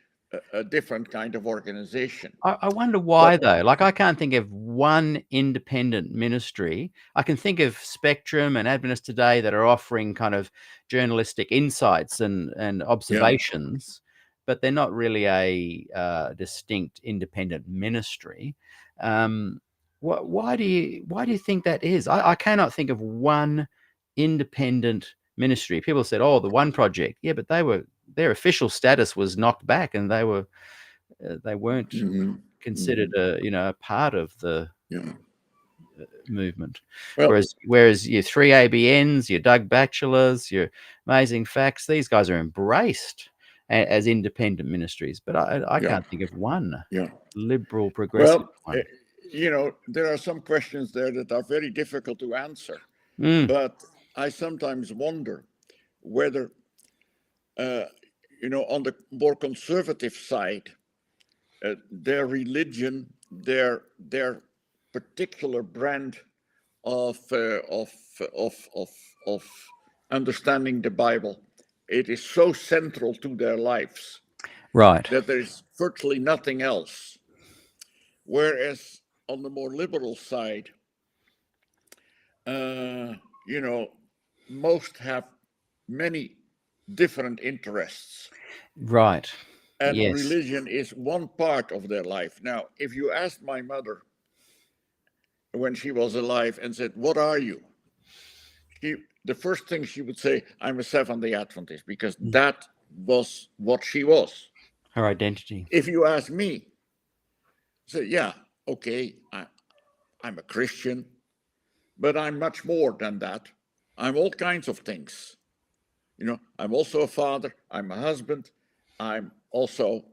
a different kind of organization. I wonder But why though. Like, I can't think of one independent ministry. I can think of Spectrum and Adventist Today that are offering kind of journalistic insights and yeah, observations, but they're not really a distinct independent ministry. Um, why do you think that is? I cannot think of one independent ministry. People said, "Oh, the One Project." Yeah, but their official status was knocked back, and they weren't mhm, considered mhm, a part of the yeah. movement. Well, Whereas your three ABNs, your Doug Batchelors, your Amazing Facts, these guys are embraced as independent ministries. But I yeah, can't think of one yeah. liberal progressive Well, one. there are some questions there that are very difficult to answer, Mm, but I sometimes wonder whether, uh, on the more conservative side, their religion, their particular brand of of of understanding the Bible, it is so central to their lives right. that there is virtually nothing else. Whereas on the more liberal side, uh, you know, most have many different interests, Right. and Yes. religion is one part of their life. Now, if you asked my mother when she was alive and said, "What are you?" The first thing she would say, "I'm a Seventh-day Adventist," because Mm. that was what she was. Her identity. If you ask me, I say, "Yeah, okay, I'm a Christian, but I'm much more than that. I'm all kinds of things. I'm also a father, I'm a husband, I'm also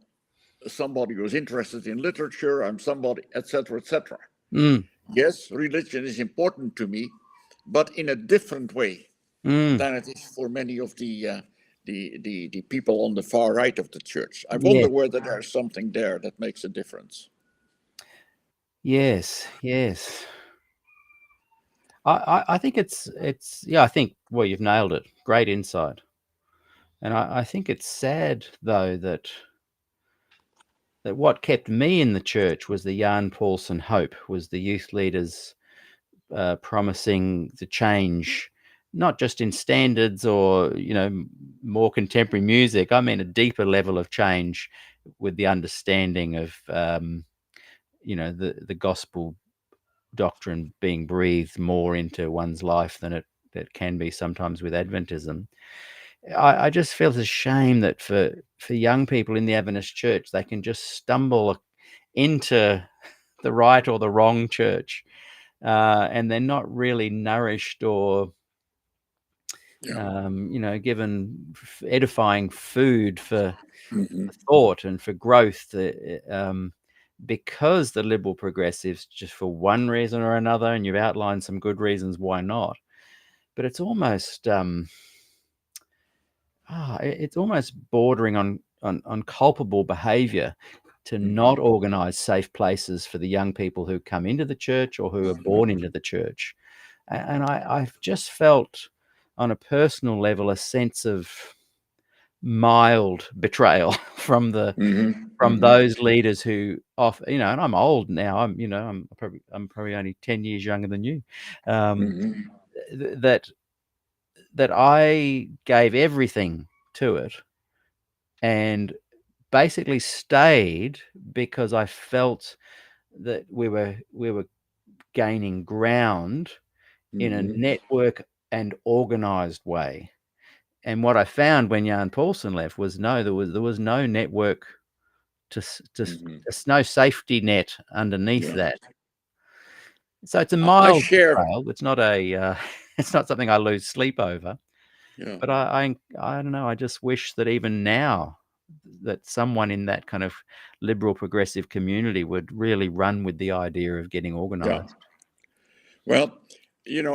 somebody who's interested in literature, I'm somebody, etc., etc." Mm. Yes, religion is important to me, but in a different way Mm. than it is for many of the people on the far right of the church. I Yeah. wonder whether there's something there that makes a difference. Yes. Yes. I think it's yeah, I think, well, you've nailed it. Great insight. And I think it's sad though that what kept me in the church was the Jan Paulson hope, was the youth leaders promising to change, not just in standards or more contemporary music. I mean a deeper level of change with the understanding of the gospel doctrine being breathed more into one's life than it can be sometimes with Adventism. I just feel it's a shame that for young people in the Adventist church, they can just stumble into the right or the wrong church, and they're not really nourished or Yeah. given edifying food for Mm-hmm. thought and for growth, because the liberal progressives, just for one reason or another, and you've outlined some good reasons why not, but it's almost it's almost bordering on culpable behavior to not Mm-hmm. organize safe places for the young people who come into the church or who are born into the church. And I've just felt on a personal level a sense of mild betrayal Mm-hmm. from Mm-hmm. those leaders who and I'm old now. I'm probably only 10 years younger than you. Um, Mm-hmm. that I gave everything to it and basically stayed because I felt that we were gaining ground in a Mm-hmm. network and organized way. And what I found when Jan Paulson left was no, there was no network Mm-hmm. there's no safety net underneath Yeah. that. So it's a I mild share. betrayal. It's not it's not something I lose sleep over. Yeah. But I don't know. I just wish that even now that someone in that kind of liberal progressive community would really run with the idea of getting Yeah. organized. Well,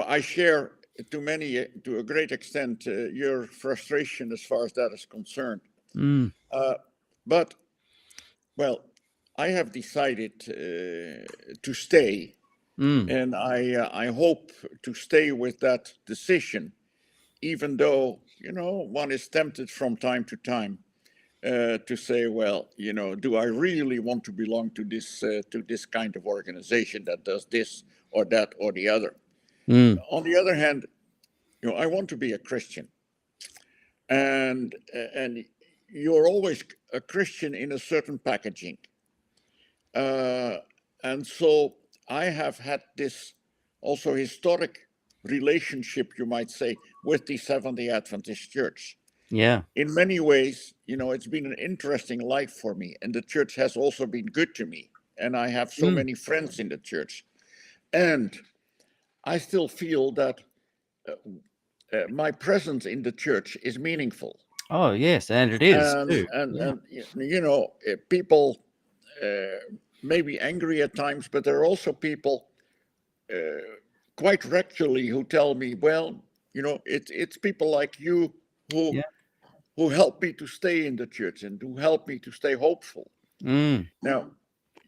I share to a great extent, your frustration as far as that is concerned. Mm, Uh, but, well, I have decided to stay, mm, and I hope to stay with that decision, even though, one is tempted from time to time to say, well, do I really want to belong to this kind of organization that does this or that or the other? mm. On the other hand, I want to be a Christian, and you're always a Christian in a certain packaging, uh, and so I have had this also historic relationship, you might say, with the Seventh-day Adventist Church. Yeah. In many ways, it's been an interesting life for me, and the church has also been good to me, and I have so Mm. many friends in the church, and I still feel that my presence in the church is meaningful. Oh, yes, and it is And too. and Yeah. and people may be angry at times, but there are also people quite regularly who tell me, well, it's people like you who Yeah. help me to stay in the church and who help me to stay hopeful. Mm, Now,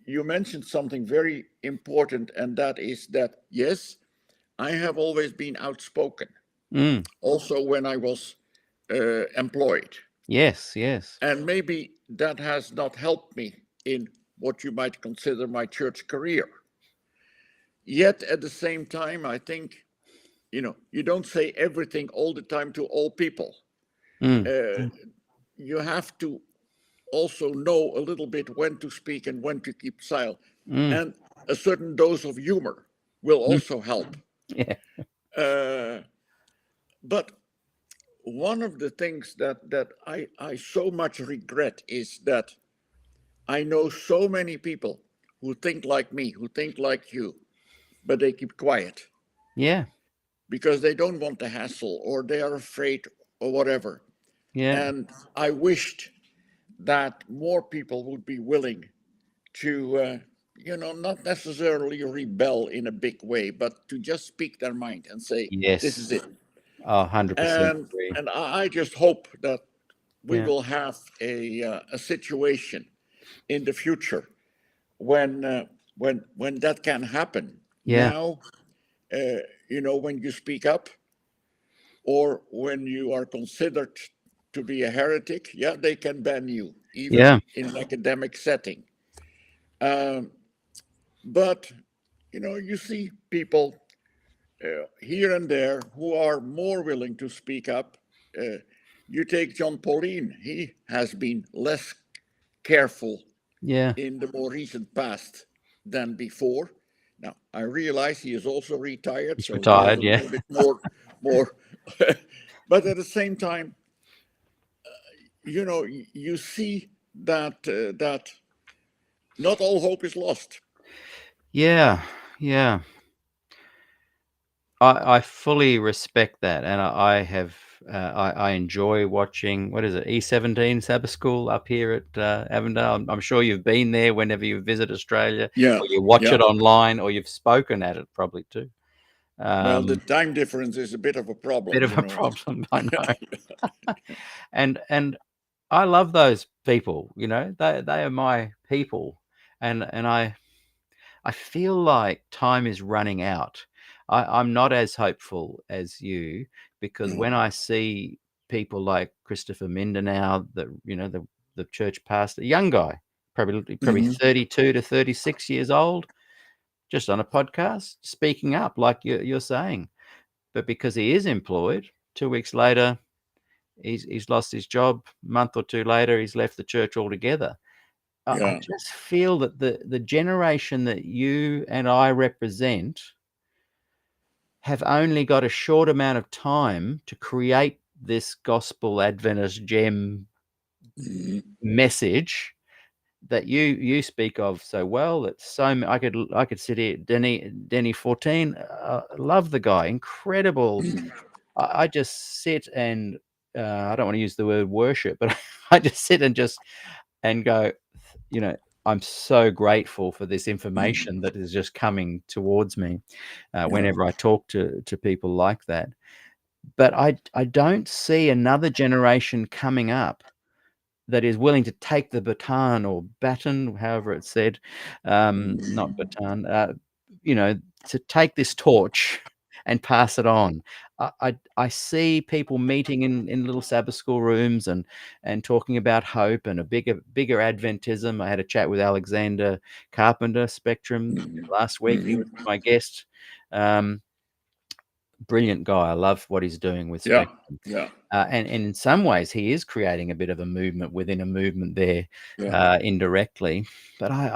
you mentioned something very important, and that is that, yes, I have always been outspoken, mm. also when I was employed. Yes, yes. And maybe that has not helped me in what you might consider my church career. Yet at the same time, I think, you don't say everything all the time to all people. Mm, You have to also know a little bit when to speak and when to keep silent. mm, And a certain dose of humor will mm. also help. Yeah. Uh, but one of the things that I so much regret is that I know so many people who think like me, who think like you, but they keep quiet Yeah. because they don't want the hassle or they are afraid or whatever. Yeah. And I wished that more people would be willing to, not necessarily rebel in a big way, but to just speak their mind and say, this is Yes. it. Oh, 100% And agree. and I just hope that we Yeah. will have a situation in the future when when that can happen. Yeah. Now, when you speak up or when you are considered to be a heretic, yeah, they can ban you even Yeah. in an academic setting. Um, but you see people here and there who are more willing to speak up. Uh, you take John Pauline; he has been less careful Yeah. in the more recent past than before. Now, I realize he is also retired, He's so he has a retired. Yeah. little bit more. But at the same time, you see that not all hope is lost. Yeah. Yeah. I fully respect that, and I have I enjoy watching, what is it, E17 Sabbath School up here at Avondale. I'm sure you've been there whenever you visit Australia, Yeah, or you watch yeah. it online, or you've spoken at it probably too. Well, the Um, time difference is a bit of a bit problem, of a problem, I know. And I love those people. They are my people, and I feel like time is running out. I'm not as hopeful as you, because when I see people like Christopher Mindanao, the church pastor, young guy, probably Mhm. 32 to 36 years old, just on a podcast, speaking up like you're saying. But because he is employed, 2 weeks later, he's lost his job. A month or two later, he's left the church altogether. I Yeah. just feel that the generation that you and I represent have only got a short amount of time to create this gospel Adventist gem Mhm. message that you speak of so well. That I could sit here, Denny 14. Love the guy, incredible. I just sit and I don't want to use the word worship, but I just sit and go, you know, I'm so grateful for this information that is just coming towards me Yeah. whenever I talk to people like that. But I don't see another generation coming up that is willing to take the baton, or baton, however it's said, not baton, to take this torch and pass it on. I see people meeting in little Sabbath school rooms and talking about hope and a bigger Adventism. I had a chat with Alexander Carpenter, Spectrum, last week. He was my guest. Um, Brilliant guy. I love what he's doing with Yeah. Spectrum. Yeah. And in some ways, he is creating a bit of a movement within a movement there, Yeah. indirectly. But it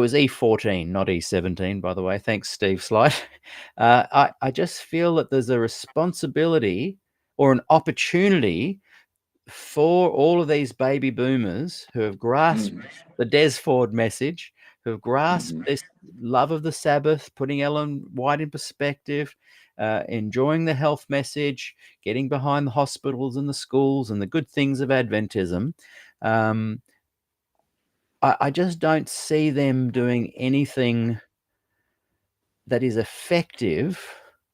was E14, not E17, by the way. Thanks, Steve Slight. I just feel that there's a responsibility or an opportunity for all of these baby boomers who have grasped the Des Ford message, who have grasped this love of the Sabbath, putting Ellen White in perspective, enjoying the health message, getting behind the hospitals and the schools and the good things of Adventism. Um, I just don't see them doing anything that is effective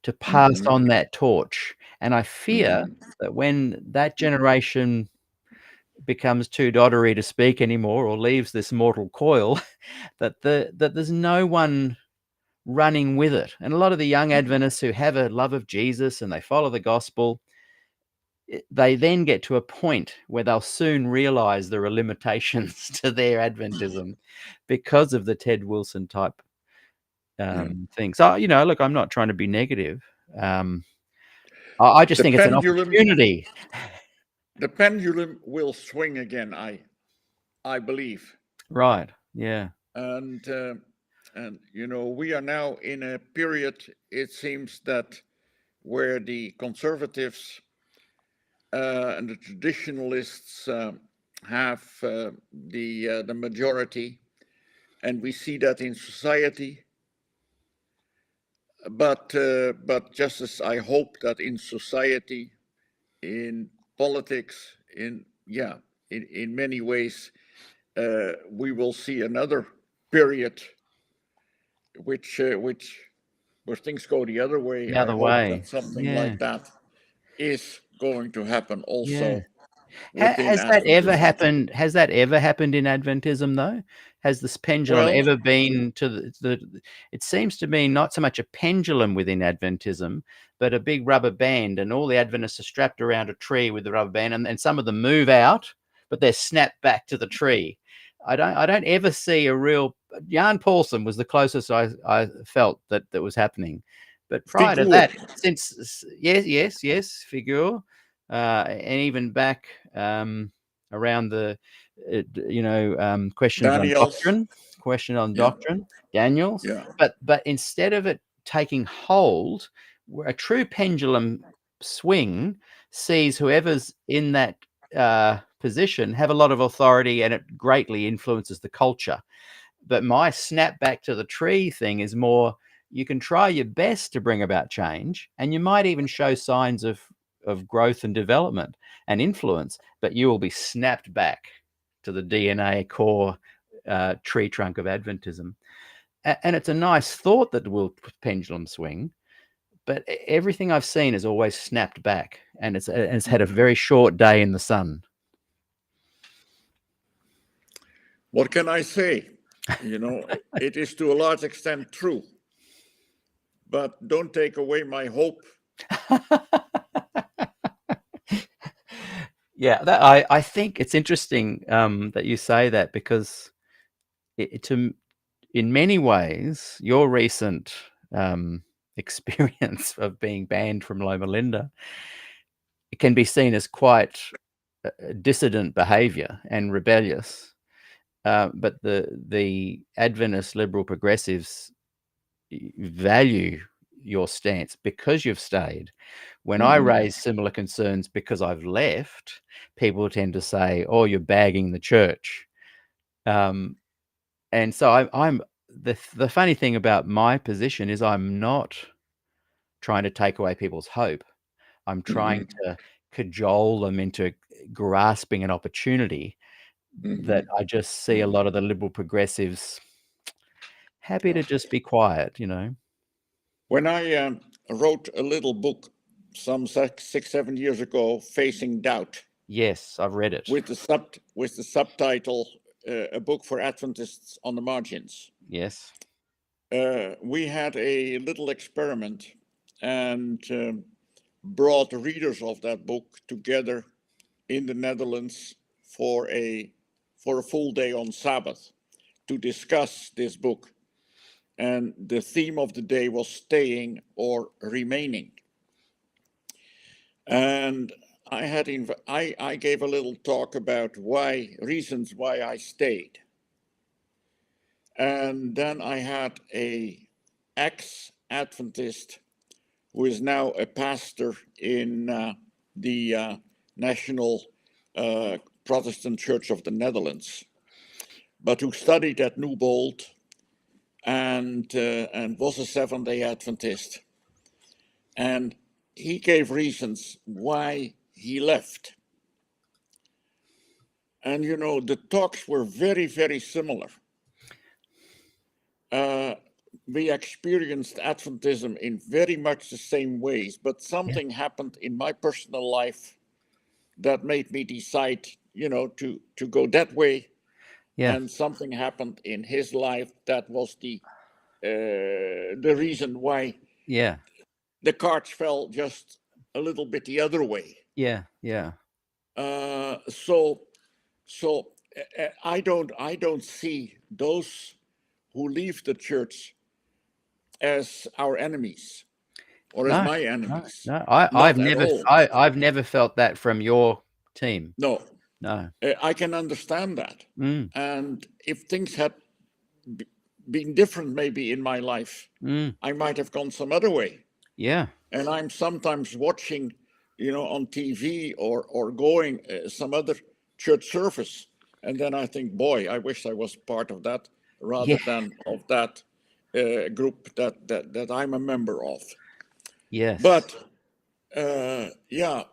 to pass on that torch. And I fear that when that generation becomes too doddery to speak anymore or leaves this mortal coil, that there's no one running with it. And a lot of the young Adventists who have a love of Jesus and they follow the gospel, they then get to a point where they'll soon realize there are limitations to their Adventism because of the Ted Wilson type thing. So, look, I'm not trying to be negative. I just The think it's an pendulum, opportunity. the pendulum will swing again, I believe. Right. Yeah. And we are now in a period, it seems, that where the conservatives and the traditionalists have the majority, and we see that in society. But just as I hope that in society, in politics, in many ways, we will see another period where things go the other way. The I other hope way. that something Yeah. like that is going to happen Yeah. also within Has that ever Adventism. happened? Has that ever happened in Adventism, though? Has this pendulum Well, ever been to the it seems to me not so much a pendulum within Adventism, but a big rubber band, and all the Adventists are strapped around a tree with the rubber band, and some of them move out, but they're snapped back to the tree. I don't ever see a real Jan Paulson was the closest I felt that was happening. But prior to figure. that, since yes, figure. And even back around the questions on Daniels, yeah, doctrine, Daniels. yeah. But instead of it taking hold, a true pendulum swing sees whoever's in that position have a lot of authority, and it greatly influences the culture. But my snap back to the tree thing is more, you can try your best to bring about change, and you might even show signs of growth and development and influence, but you will be snapped back to the DNA core tree trunk of Adventism. And it's a nice thought that will pendulum swing, but everything I've seen is always snapped back, and it's had a very short day in the sun. What can I say? It is to a large extent true, but don't take away my hope. Yeah, I think it's interesting that you say that, because in many ways, your recent experience of being banned from Loma Linda, it can be seen as quite dissident behaviour and rebellious. But the Adventist liberal progressives value your stance because you've stayed. When I raise similar concerns because I've left, people tend to say, "Oh, you're bagging the church." And so I'm the funny thing about my position is I'm not trying to take away people's hope. I'm trying to cajole them into grasping an opportunity that I just see a lot of the liberal progressives happy to just be quiet. When I wrote a little book some 6, 7 years ago, Facing Doubt, Yes, I've read it. with the subtitle "A Book for Adventists on the Margins," Yes. we had a little experiment and brought readers of that book together in the Netherlands for a full day on Sabbath to discuss this book. And the theme of the day was staying or remaining. And I gave a little talk about reasons why I stayed. And then I had a ex-Adventist who is now a pastor in the National Protestant Church of the Netherlands, but who studied at Newbold and was a Seventh-day Adventist. And he gave reasons why he left. And the talks were very, very similar. We experienced Adventism in very much the same ways, but something happened in my personal life that made me decide, to go that way. Yeah. And something happened in his life that was the reason why Yeah. the cards fell just a little bit the other way. Yeah, yeah. So I don't see those who leave the church as our enemies or as No, my no, enemies. no. Not at all. I've never felt that from your team. No, No. I can understand that. Mm, And if things had been different, maybe in my life, mm. I might have gone some other way. Yeah. And I'm sometimes watching, on TV or going some other church service, and then I think, boy, I wish I was part of that Yeah. rather than of that group that I'm a member of. Yes. But yeah,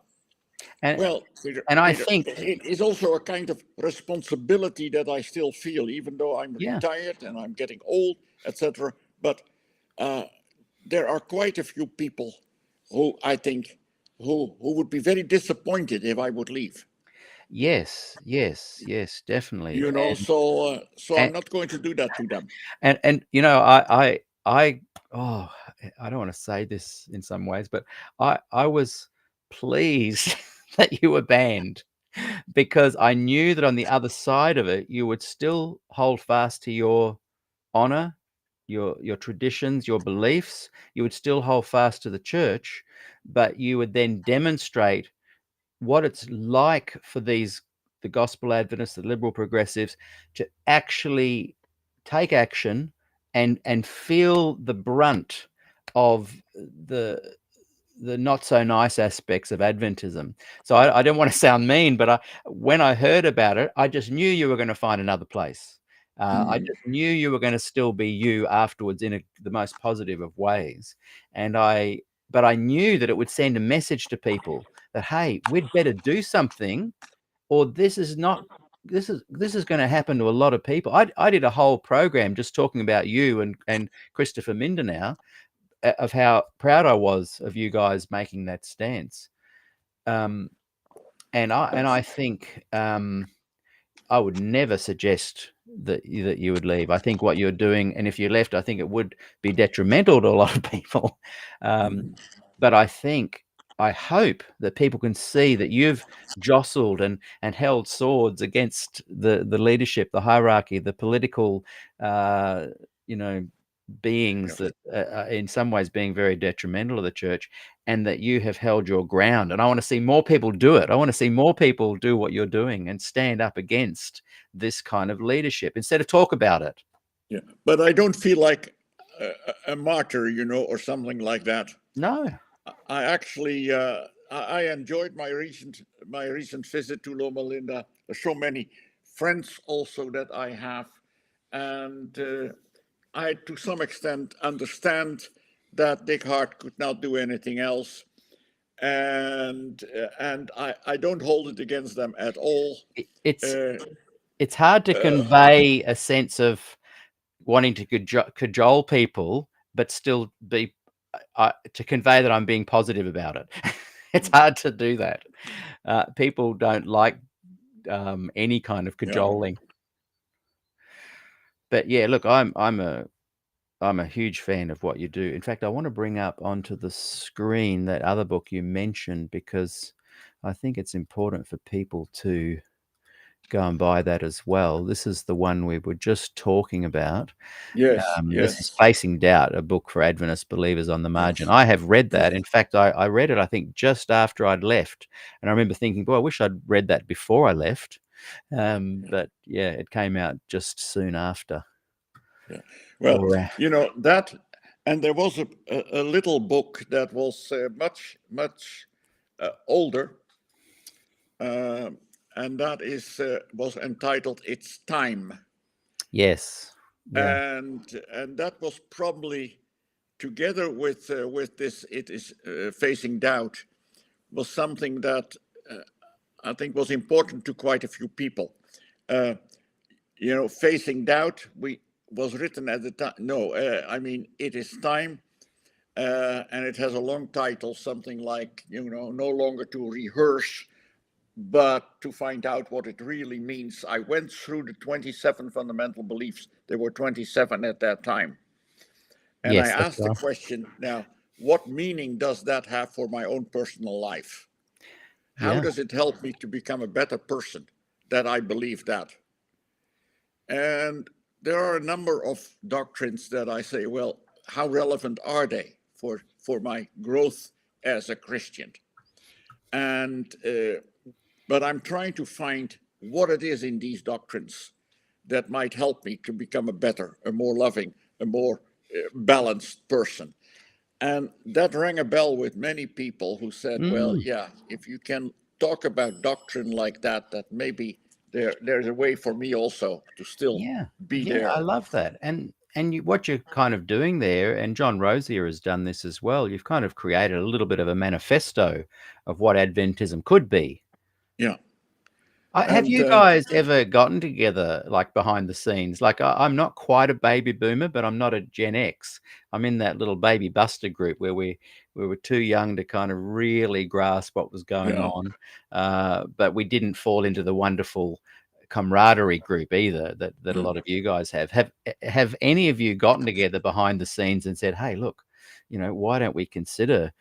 And well, Peter, and I Peter, think it is also a kind of responsibility that I still feel, even though I'm yeah. retired and I'm getting old, etc. But there are quite a few people who I think who would be very disappointed if I would leave. Yes, yes, yes, definitely. So I'm And not going to do that to them. and I oh, I don't want to say this in some ways, but I was pleased that you were banned because I knew that on the other side of it, you would still hold fast to your honor, your traditions, your beliefs. You would still hold fast to the church, but you would then demonstrate what it's like for the gospel Adventists, the liberal progressives, to actually take action and feel the brunt of the the not so nice aspects of Adventism. So I don't want to sound mean, but when I heard about it, I just knew you were going to find another place. I Mhm. just knew you were going to still be you afterwards in the most positive of ways. But I knew that it would send a message to people that, hey, we'd better do something, or this is not. This is going to happen to a lot of people. I did a whole program just talking about you and Christopher Mindanao, of how proud I was of you guys making that stance. Um, and I think I would never suggest that you would leave. I think what you're doing, and if you left, I think it would be detrimental to a lot of people. Um, but I hope that people can see that you've jostled and held swords against the leadership, the hierarchy, the political, uh, you know, Yeah. beings that are in some ways being very detrimental to the church, and that you have held your ground. And I want to see more people do it. I want to see more people do what you're doing and stand up against this kind of leadership instead of talk about it. Yeah, but I don't feel like a martyr, or something like that. No. I actually I enjoyed my recent visit to Loma Linda. There's so many friends also that I have, and I to some extent understand that Dick Hart could not do anything else, and I don't hold it against them at all. It, it's Uh, it's hard to convey a sense of wanting to cajole people, but still be to convey that I'm being positive about it. It's hard to do that. People don't like any kind of yeah, cajoling. But yeah, look, I'm a huge fan of what you do. In fact, I want to bring up onto the screen that other book you mentioned because I think it's important for people to go and buy that as well. This is the one we were just talking about. yes, This is yes, Facing Doubt, a book for Adventist believers on the margin. yes, I have read yes. that. In fact, I read it, I think, just after I'd left. And I remember thinking, boy, I wish I'd read that before I left. But yeah, it came out just soon after. Yeah. Well, Or that, and there was a little book that was much older, uh, and that was entitled "It's Time," yes. Yeah. and that was probably together with this "It is Facing Doubt" was something that I think was important to quite a few people. Uh, Facing Doubt we was written at the time. No, I mean It Is Time, and it has a long title, something like no longer to rehearse, but to find out what it really means. I went through the 27 fundamental beliefs. There were 27 at that time, and I Yes, that's asked the right. question now: what meaning does that have for my own personal life? How Yeah. does it help me to become a better person that I believe that? And there are a number of doctrines that I say, well, how relevant are they for my growth as a Christian? And but I'm trying to find what it is in these doctrines that might help me to become a better, a more loving, a more balanced person. And that rang a bell with many people who said, well, Mm. yeah, if you can talk about doctrine like that, that maybe there's a way for me also to still Yeah. be Yeah, I there. love that. And what you're kind of doing there, and John Rosier has done this as well, you've kind of created a little bit of a manifesto of what Adventism could be. Yeah. Have And you guys ever gotten together, like, behind the scenes? Like, I'm not quite a baby boomer, but I'm not a Gen X. I'm in that little baby buster group where we were too young to kind of really grasp what was going yeah, on, but we didn't fall into the wonderful camaraderie group either that a yeah. lot of you guys have. Have any of you gotten together behind the scenes and said, "Hey, look, why don't we consider,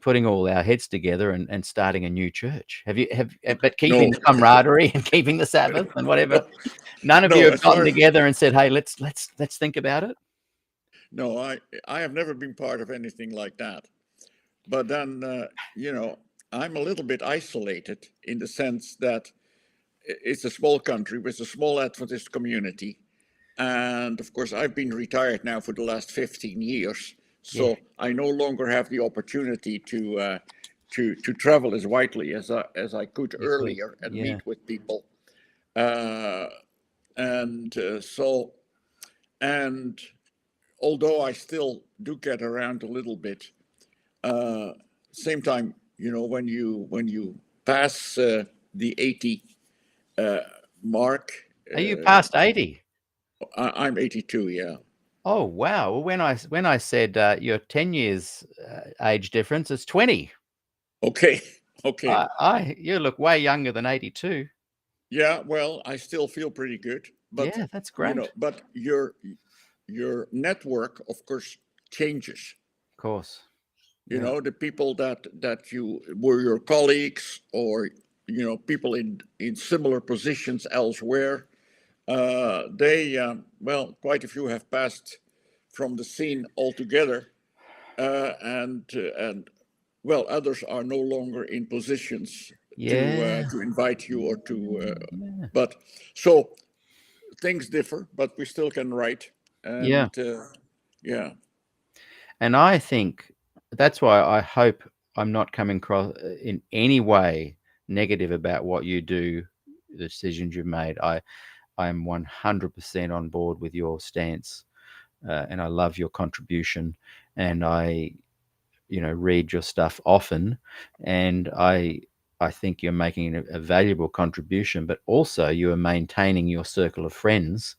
putting all our heads together and starting a new church?" But keeping No, the camaraderie and keeping the Sabbath and whatever. no, None of you no. have As far gotten as together and said, "Hey, let's think about it." no, I have never been part of anything like that. But then I'm a little bit isolated in the sense that it's a small country with a small Adventist community. And of course, I've been retired now for the last 15 years. Yeah, So I no longer have the opportunity to travel as widely as I could you could. earlier and Yeah, meet with people. Uh, and so, and although I still do get around a little bit, uh, same time, when you pass the 80 uh, mark, are you past 80? I'm 82. Yeah. Oh, wow. Well, when I said you're 10 years age difference, it's 20. Okay. Okay. You look way younger than 82. Yeah. Well, I still feel pretty good, but Yeah, that's great. but your network, of course, changes. Of course. You Yeah. know, the people that you were your colleagues, or people in similar positions elsewhere. They well, quite a few have passed from the scene altogether, and well, others are no longer in positions Yeah. to invite you or to. Yeah. But so things differ, but we still can write, Yeah. and yeah, And I think that's why I hope I'm not coming across in any way negative about what you do, the decisions you've made. I am 100% on board with your stance, and I love your contribution. And I, read your stuff often, and I think you're making a valuable contribution. But also, you are maintaining your circle of friends,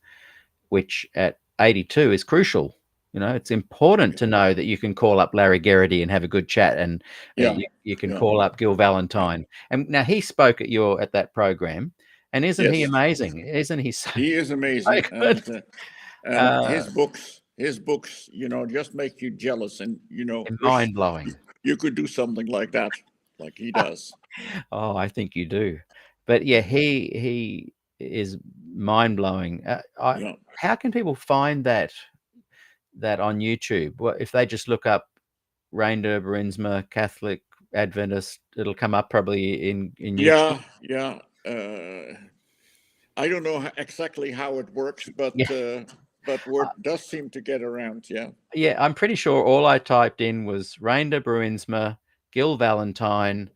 which at 82 is crucial. It's important to know that you can call up Larry Geraghty and have a good chat, and yeah, you can yeah, call up Gil yeah. Valentine. And now he spoke at that program, and isn't he Yes, amazing? Isn't he so, he is so amazing, good? and Uh, his books, just make you jealous, and wish Mind blowing. you could do something like that, like he does. Oh, I think you do. But yeah, he is mind blowing. Yeah. How can people find that on YouTube? Well, if they just look up Reindeer, Bruinsma, Catholic, Adventist, it'll come up probably in YouTube. Yeah, yeah. I don't know exactly how it works, Yeah, but word does seem to get around. Yeah, yeah. I'm pretty sure all I typed in was Reindeer, Bruinsma, Gil Valentine,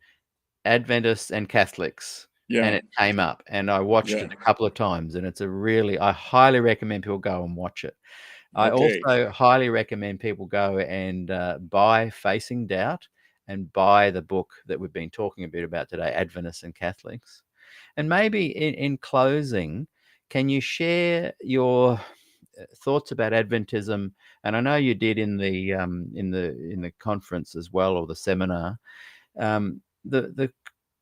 Adventists, and Catholics, and yeah, it came up. And I watched yeah. it a couple of times, and I highly recommend people go and watch it. I Okay. also highly recommend people go and buy Facing Doubt and buy the book that we've been talking a bit about today, Adventists and Catholics. And maybe in closing, can you share your thoughts about Adventism? And I know you did in the conference as well, or the seminar.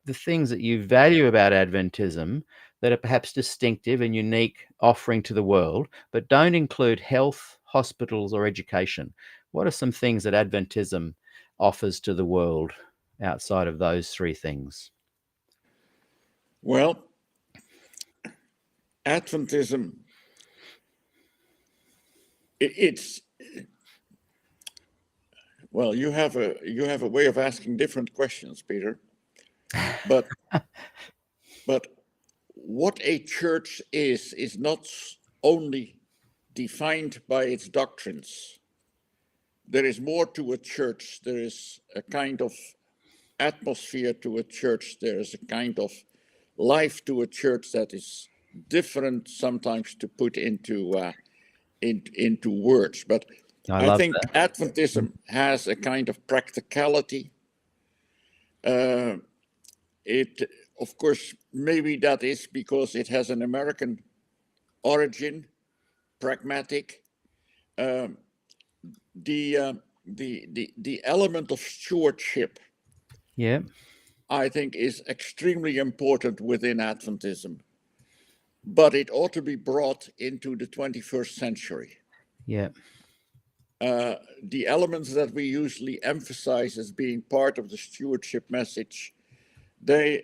The things that you value about Adventism that are perhaps distinctive and unique offering to the world, but don't include health, hospitals, or education. What are some things that Adventism offers to the world outside of those three things? Well, Adventism, it's well, you have a way of asking different questions, Peter. But but what a church is not only defined by its doctrines. There is more to a church. There is a kind of atmosphere to a church. There is a kind of life to a church that is different sometimes to put into words. But I I love think that. Adventism has a kind of practicality. Uh, it, of course, maybe that is because it has an American origin, pragmatic. Um, the element of stewardship, Yeah, I think, is extremely important within Adventism, but it ought to be brought into the 21st century. yeah, The elements that we usually emphasize as being part of the stewardship message, they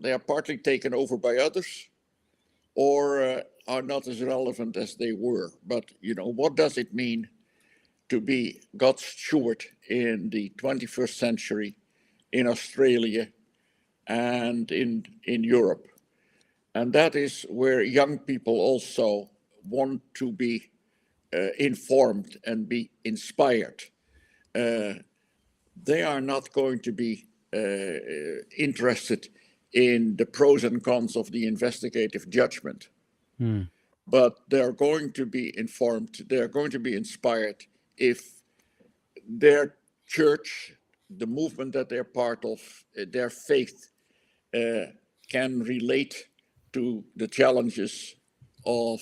are partly taken over by others, or are not as relevant as they were. But what does it mean to be God's steward in the 21st century in Australia and in Europe? And that is where young people also want to be informed and be inspired. They are not going to be interested in the pros and cons of the investigative judgment, but they're going to be informed, they're going to be inspired if their church, the movement that they're part of, their faith can relate to the challenges of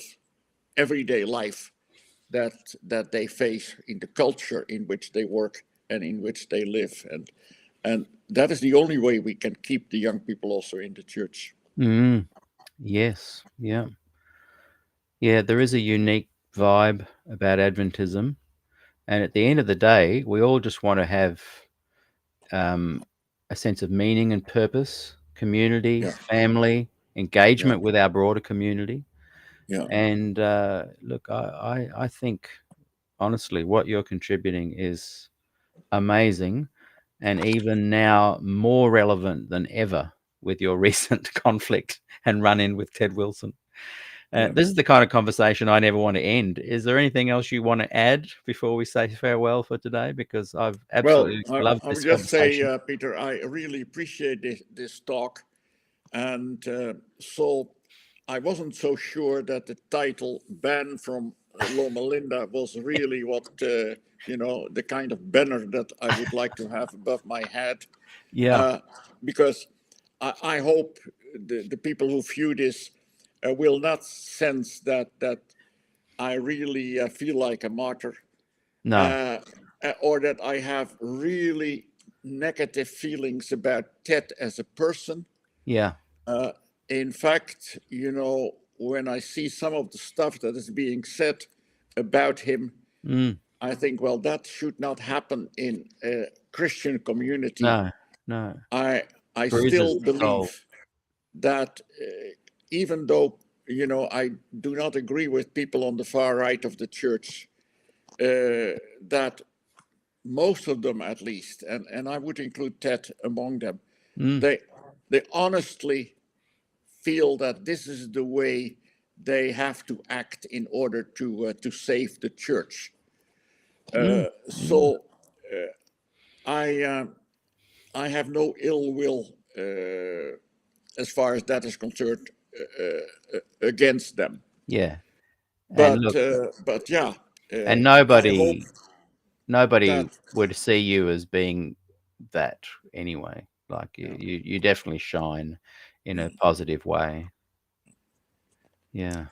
everyday life that they face in the culture in which they work and in which they live. And that is the only way we can keep the young people also in the church. yes, yeah. Yeah, there is a unique vibe about Adventism. And at the end of the day, we all just want to have a sense of meaning and purpose, community, Yeah, family, yeah, engagement with our broader community. yeah. And look, I think, honestly, what you're contributing is amazing, and even now more relevant than ever with your recent conflict and run in with Ted Wilson. Yeah. This is the kind of conversation I never want to end. Is there anything else you want to add before we say farewell for today? Because I've Well, absolutely I, loved I would this just say, conversation. Peter, I really appreciate this talk. And so I wasn't so sure that the title "Ban from Loma Linda" was really what, the kind of banner that I would like to have above my head. Yeah, Uh, because I hope the people who view this will not sense that I really feel like a martyr, no, uh, or that I have really negative feelings about Ted as a person. yeah, Uh, in fact, when I see some of the stuff that is being said about him, mm, I think, well, that should not happen in a Christian community. no, no. I I Bruises still the soul. believe that even though I do not agree with people on the far right of the church, that most of them, at least, and I would include Ted among them, Mm, they they honestly feel that this is the way they have to act in order to save the church. mm, mm. So I I have no ill will as far as that is concerned against them. Yeah, and But look, but yeah, and I hope nobody that would see you as being that anyway. Like yeah, you definitely shine in a positive way. Yeah.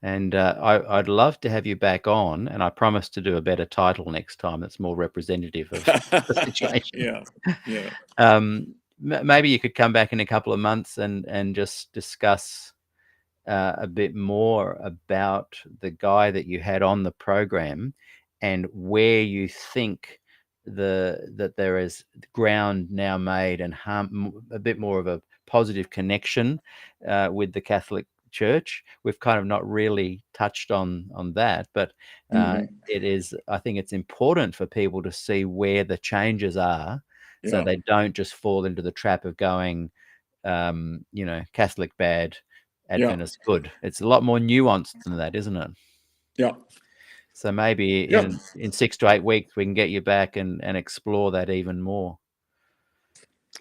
And I'd love to have you back on, and I promise to do a better title next time that's more representative of the situation. yeah, yeah, Maybe you could come back in a couple of months and just discuss a bit more about the guy that you had on the program and where you think that there is ground now made and a bit more of a positive connection with the Catholic Church. We've kind of not really touched on that, but it is. I think it's important for people to see where the changes are, so Yeah. they don't just fall into the trap of going, Catholic bad, Yeah. Adventist good. It's a lot more nuanced than that, isn't it? Yeah. So maybe Yeah. in 6 to 8 weeks we can get you back and explore that even more.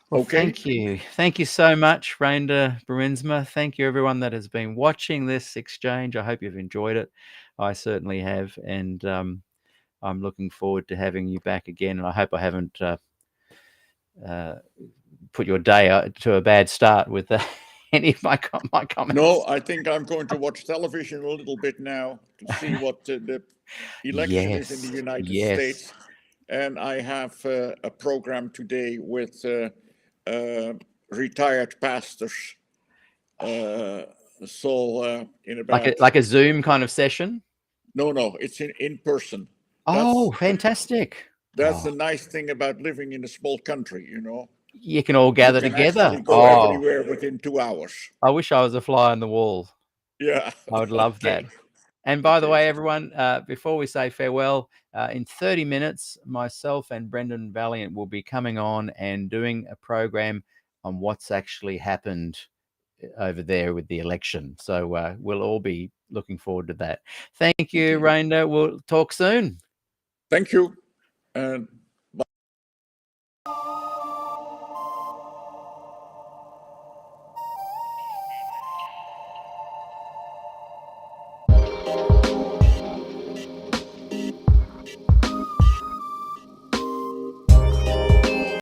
Well, Okay. thank you so much, Rainda Bruinsma. Thank you, everyone that has been watching this exchange. I hope you've enjoyed it. I certainly have, and I'm looking forward to having you back again. And I hope I haven't put your day to a bad start with any of my comments. No, I think I'm going to watch television a little bit now to see what the election is in the United States. And I have a program today with retired pastors. So in about like a Zoom kind of session. no, it's in person. Oh, fantastic! That's the nice thing about living in a small country, you know. You can all You gather can together. actually go everywhere within 2 hours. I wish I was a fly on the wall. Yeah. I would love that. And by the way, everyone, before we say farewell, in 30 minutes, myself and Brendan Valiant will be coming on and doing a program on what's actually happened over there with the election. So we'll all be looking forward to that. Thank you, Rainda. We'll talk soon. Thank you. And